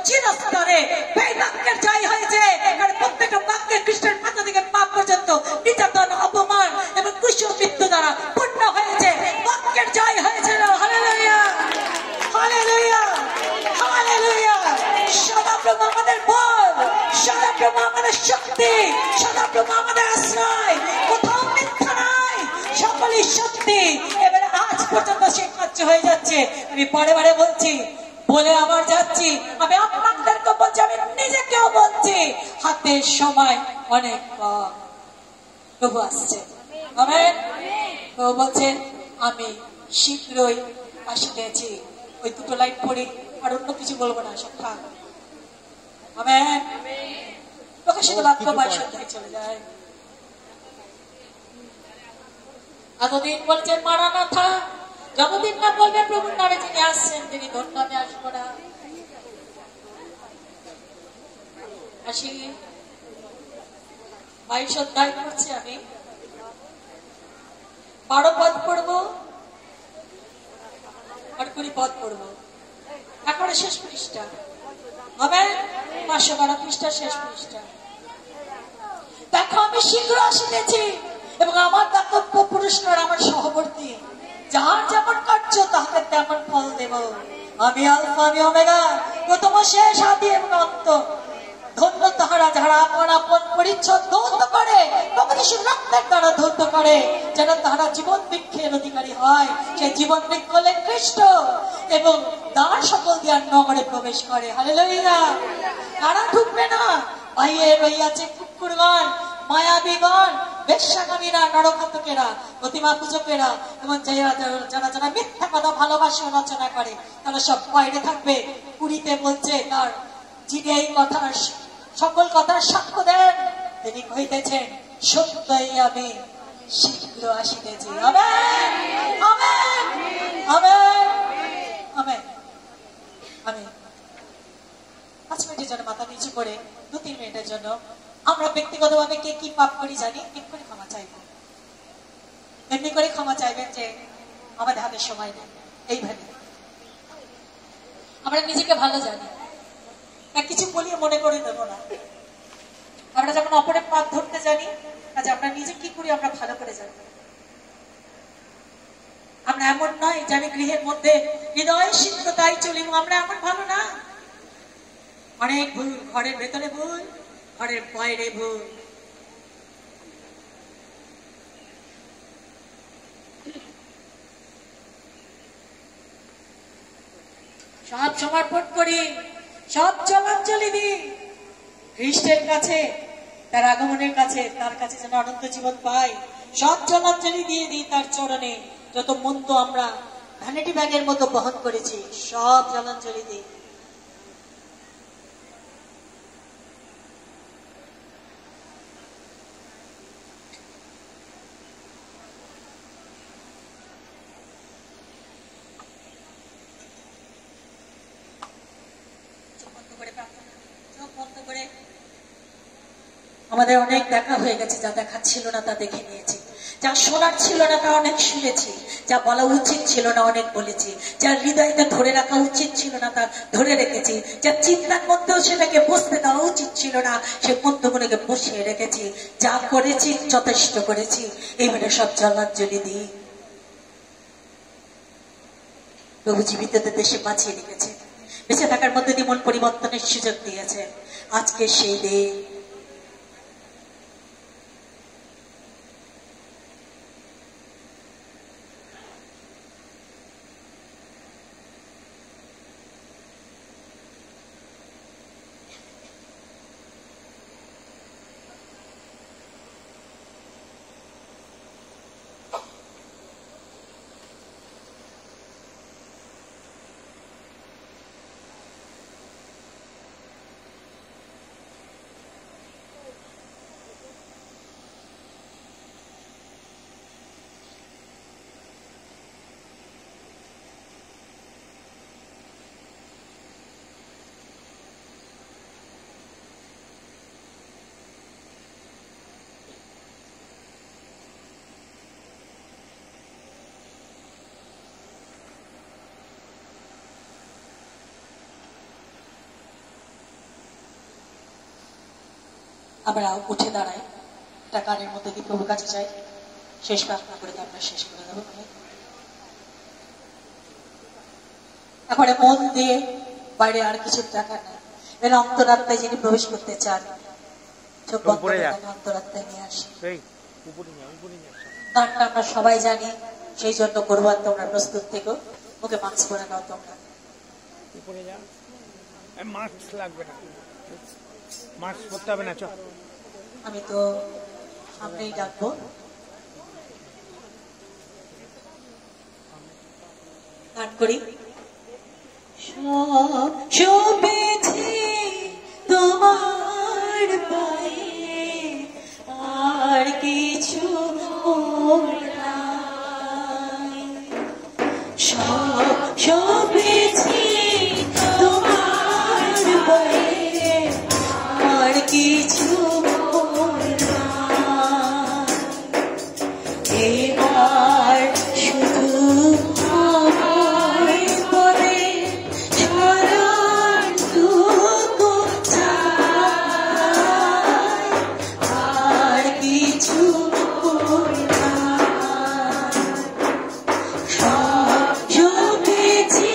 চিরস্তরে এই বাক্যের জয় হয়েছে। কারণ প্রত্যেকটা বাক্যে খ্রিস্টের মাথা থেকে পা পর্যন্ত নির্যাতন, অপমান এবং কুশ মৃত্যু দ্বারা পূর্ণ হয়েছে। বাক্যের জয় হয়েছিল। হালেলুয়া! হালেলুয়া! হালেলুয়া! সদাপ্রভু আমাদের বল, সদাপ্রভু আমাদের শক্তি, সদাপ্রভু আমাদের আশ্রয়। কোথাও মিথ্যা নাই, সকলই সত্যি। এবারে আজ পর্যন্ত সেই কার্য হয়ে যাচ্ছে। আমি পরে বারে বলছি, বলে আবার যাচ্ছি, আমি আপনাদেরকে বলছি, আমি নিজেকেও বলছি, হাতের সময় অনেক কম। প্রভু আসছে। আমেন। প্রভু বলছেন আমি শীঘ্রই আসিতেছি। ওই দুটো লাইন পড়ি, আর অন্য কিছু বলবো না, সব থাক। আমেন। প্রকাশিত বাক্য 22 অধ্যায়ে চলে যায়। এতদিন বলছেন মারানাথা, যতদিন না বলবে প্রভুর নামে যিনি আসছেন তিনি ধন্য, আমি আসবো না। আসি 22 অধ্যায় পড়ছি আমি, 12 পদ পড়বো আর 20 পদ পড়বো। একবারে শেষ পৃষ্ঠা হবে, 512 পৃষ্ঠা শেষ পৃষ্ঠা। দেখো আমি শীঘ্র আসিতেছি এবং আমার দাতব্য পুরস্কার আমার সহবর্তী, যাহার যেমন কার্য তাহাকে তেমন ফল দেব। আমি আলফা, আমি ওমেগা, প্রথম শেষ, আদি এবং অন্ত। ধন্য তাহারা যারা আপন আপন পরিচ্ছদ ধৌত করে, প্রভু যিশুর রক্তের দ্বারা ধৌত করে, যেন তাহারা জীবন বৃক্ষের অধিকারী হয়। সেই জীবন বৃক্ষ হলেন খ্রিস্ট এবং দ্বার সকল দিয়ার নগরে প্রবেশ করে। হালেলুয়া! তারা ঢুকবে না। বাইরে রইয়াছে কুকুরগণ, মায়াবীগণ, বেশ্যাগামীরা, নরঘাতকেরা, প্রতিমা পূজকেরা এবং যারা যারা মিথ্যা কথা ভালোবাসে রচনা করে, তারা সব বাইরে থাকবে। 20 বলছে তার যিনি এই কথার সকল কথার সাক্ষ্য দেন, তিনি কহিতেছেন সত্যই আমি শীঘ্র আসিতেছি। আমেন, আমেন, আমেন, আমেন, আমেন। করে 2-3 মিনিটের জন্য আমরা ব্যক্তিগতভাবে কে কি পাপ করি জানি, এক্ষুনি ক্ষমা চাইব। এমনি করে ক্ষমা চাইবেন যে আমাদের হাতে সময় নেই। এইভাবে আমরা নিজেকে ভালো জানি, কিছু বলিয়ে মনে করে দেবো না। আমরা যখন অপরের পাপ ধরতে জানি, কাজে আমরা নিজে কি করি আমরা ভালো করে জানি। আমরা এমন নয় যে আমি গৃহের মধ্যে হৃদয় সিদ্ধ তাই চলিব, আমরা এমন ভালো না। অনেক ভুল, ঘরের ভেতরে ভুল, ঘরের বাইরে ভুল। সব সমর্পণ করি, সব জলাঞ্জলি দিই খ্রিস্টের কাছে, তার আগমনের কাছে, তার কাছে যেন অনন্ত জীবন পাই। সব জলাঞ্জলি দিয়ে দিই তার চরণে। যত মন্দ আমরা ভ্যানিটি ব্যাগের মতো বহন করেছি, সব জলাঞ্জলি দিই। আমাদের অনেক দেখা হয়ে গেছে, যা দেখার ছিল না তা দেখে নিয়েছি, যা শোনার ছিল না তা অনেক শুনেছি, যা বলা উচিত ছিল না অনেক বলেছি, যা হৃদয়তে ধরে রাখা উচিত ছিল না তা ধরে রেখেছি, যা চিন্তার মধ্যেও সেটাকে বসতে দেওয়া উচিত ছিল না সে মধ্যগুলোকে বসিয়ে রেখেছি। যা করেছি যথেষ্ট করেছি, এইবারে সব জলাঞ্জলি দিই। প্রভু জীবিতদের দেশে বাঁচিয়ে রেখেছে, বেঁচে থাকার মধ্যে দিয়ে মন পরিবর্তনের সুযোগ দিয়েছে। আজকে সেই দিন। আমরা উঠে দাঁড়াই, একটা গানের মধ্যে দিয়ে প্রভুর কাছে যাই, শেষ প্রার্থনা করে তো আমরা শেষ করে দেবো। এখন মন দিয়ে বাইরে আর কিছু দেখা নেই, এর অন্তরাত্মায় যিনি প্রবেশ করতে চান, চোখ বন্ধ করে অন্তরাত্মায় নিয়ে আসি। গানটা আমরা সবাই জানি, সেই জন্য করবো। আর তোমরা প্রস্তুত থেকো, মুখে মাস্ক পরে নাও। তোমরা মাস্ক লাগবে না, মাস্ক পরতে হবে না। চ, আমি তো সামনেই ডাকবো। গান করি। সব সবেছি তোমার পায়ে, আর কিছু নাই। সব সবেছি তোমার পায়ে, আর কিছু এবার শুধু আমার পরে স্মরণটুকু চাই, আর কিছু না। সব সবেছি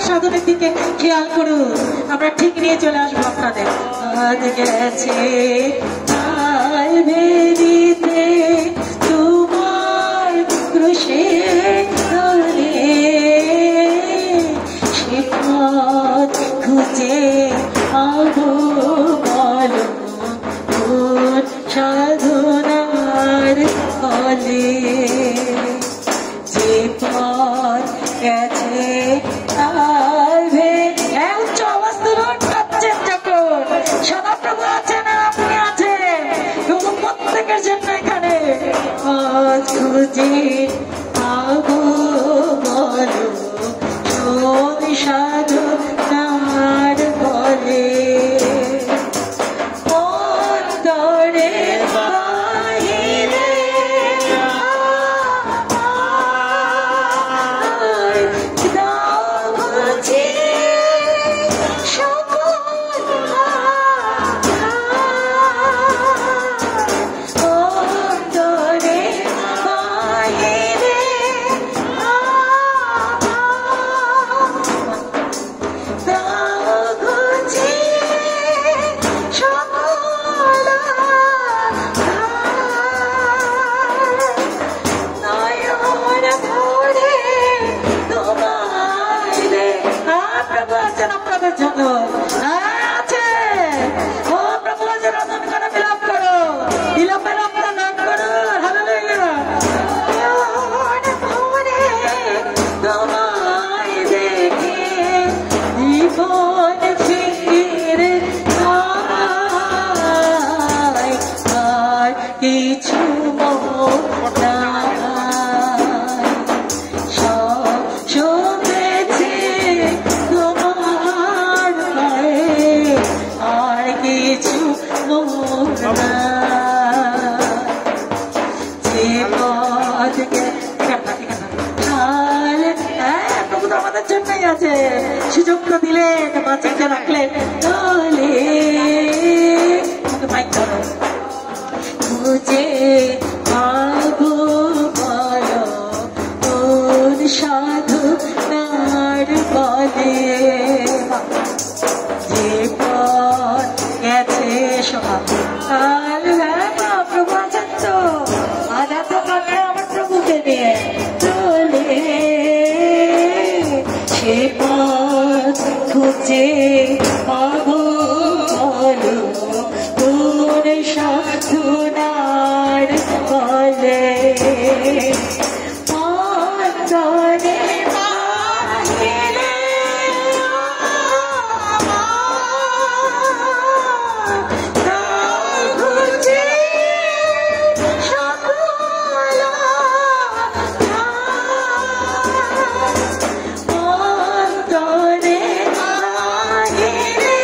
সাধনের দিকে খেয়াল করুন, আমরা ঠিক নিয়ে চলে আসবো আপনাদের। আজ গেছে কাল ভেরিতে তোমার ক্রুশের তলে, সে পথ খুঁজে পাবো বলো কোন সাধনার ফলে। যে পথ গেছে উচ্চ অবস্থান পাচ্ছেন যখন সদাপ্রভু আছেন আর আপনি আছেন, প্রত্যেকের জন্য এখানে আজ খুঁজে পাবো বলো কোন সাধনার বলে। অন্তরের বাহিরে আপনাদের জন্য আছে। ও প্রভু আরাধন করে বিলাপ করো, বিলাপের আপনার নাম করো। হালেলুয়া। তোমায় দেখে জীবন ফিরে আর কিছু আমাদের জন্যই আছে। সুযোগ দিলেন, বাঁচিয়ে রাখলেন, খুঁজে পাবো বলো কোন সাধু নার বলে। যে পথ গেছে সকাল, প্রভু আছেন তো, আধা তো কালে আমার প্রভুকে নিয়ে চলে। সে পথ খুঁজে পাবো বলো কোন সাধনার বলে। অন্তরের বাহিরে খুঁজে অন্তরের বাহিরে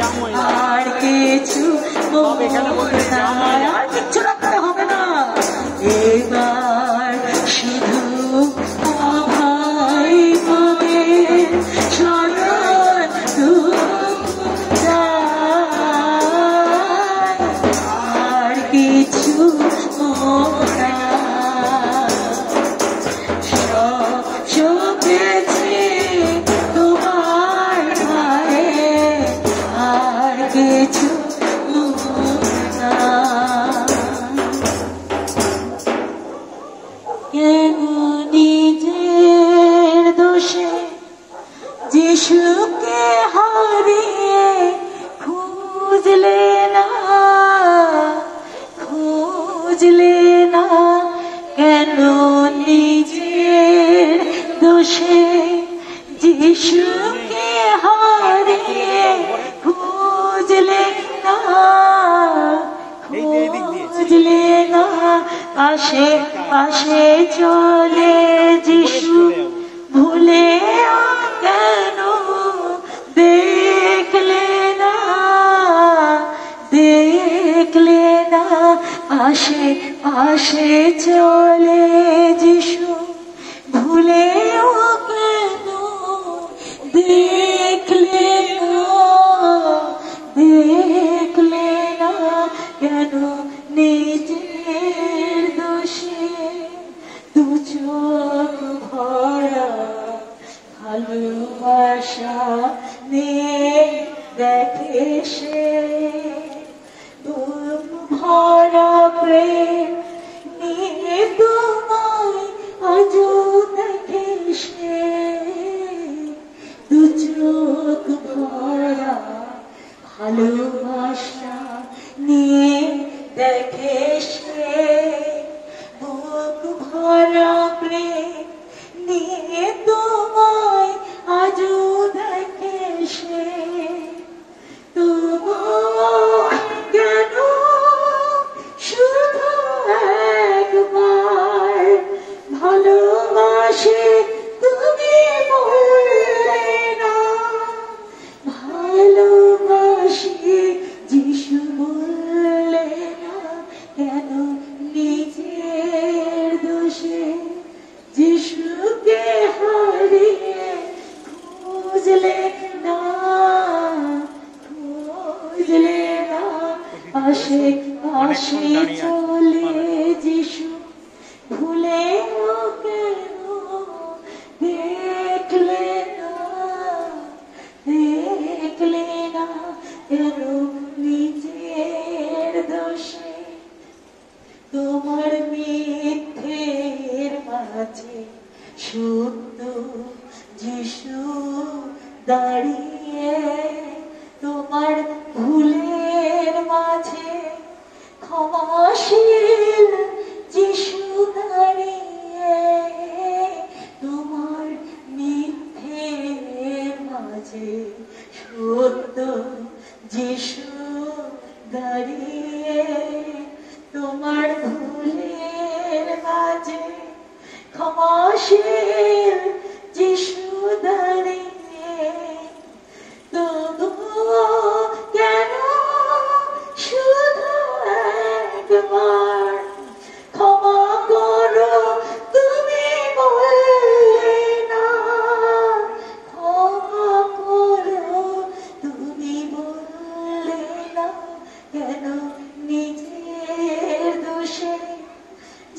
জাম হয়ে যায়। আর কিছু সব এখানে বসে জাম হয়ে যায়। আর কিচ্ছু রাখতে হবে না, এবার শুধু ভাই পাবে শরণ আর কিছু না, সব সবেছে তোমার গায়ে, আর কিছু না। কেন নিজের দোষে যিশুকে হারিয়ে খুঁজলে না, খুঁজলে না, কেন নিজের দোষে যিশুকে হারিয়ে খুঁজলে না, খুঁজলে না, পাশে পাশে চলে যিশু ভুলে কেন দেখলে না, দেখলে না, পাশে পাশে চলে যিশু ভুলে কেন দেখলে না, দেখলে না, কেন নিজের দোষে দু চোখ ভরা ভালোবাসা নিয়ে দেখে সে, তুম ভরা প্রেম নিয়ে তোমায় আজও দেখে সে, দু চোখ ভরা ভালোবাসা নিয়ে দেখে সে, বুক ভরা প্রেম নিয়ে তোমায় আজও দেখে সে, তবুও কেন শুধু একবার ভালোবাসে তুমি বললে না, ভালোবাসি যিশু বললে না, কেন নিজের দোষে যিশুকে হারিয়ে খুঁজলে না, খুঁজলে না, পাশে পাশে চলে যিশু ভুলে কেন দেখলে না, দেখলে না, কেন নিজের দোষে তোমার মিথ্যের মাঝে সত্য যিশু দাঁড়িয়ে, তোমার ভুলের মাঝে ক্ষমাশীল যিশু দাঁড়িয়ে, তোমার মিথ্যের মাঝে সত্য যিশু দাঁড়িয়ে, তোমার ভুলের মাঝে ক্ষমাশীল যিশু দাঁড়িয়ে, তবুও কেন শুধু একবার ক্ষমা করো তুমি বললে না, ক্ষমা করো তুমি বললে না, কেন নিজের দোষে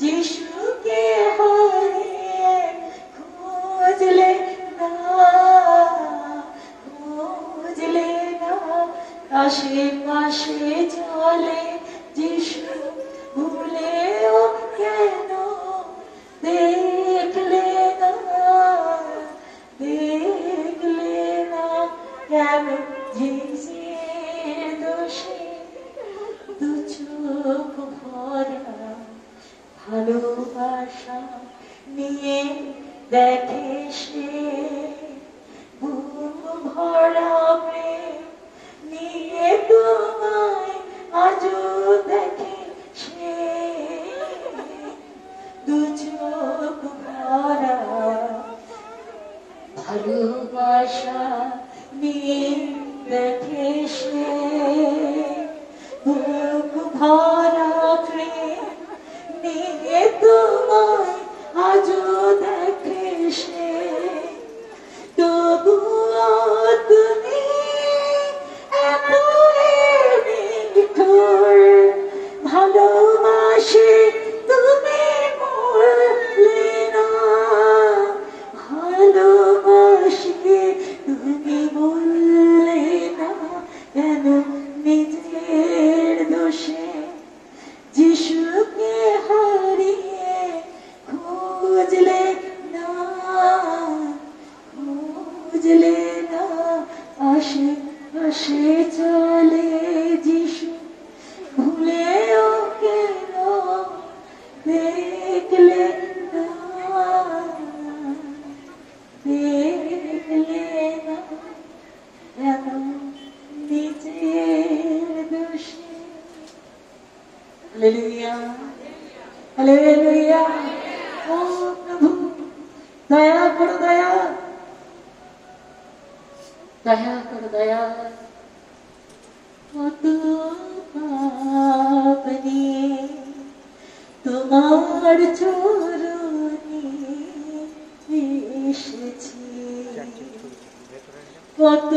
যিশুকে হারিয়ে খুঁজলে না, খুঁজলে না, আশেপাশে চলে যিশু ভুলেও কেন দেখলে না, দেখলে না, কেন যিশুর দোষে দু চোখ ভরা ভালোবাসা নিয়ে দেখে সে, বুক ভরা প্রেম নিয়ে তোমায় আজও দেখে সে, দু চোখ ভরা ভালোবাসা নিয়ে দেখে সে, সে চলে যিশু ভুলেও কেন দেখলে না, দেখলে না কেন নিজের দোষে। Hallelujah, hallelujah. ও প্রভু দয়া করো, দয়া দয়া করো, দয়া। কত পাপ নিয়ে তোমার চরণে এসেছি, কত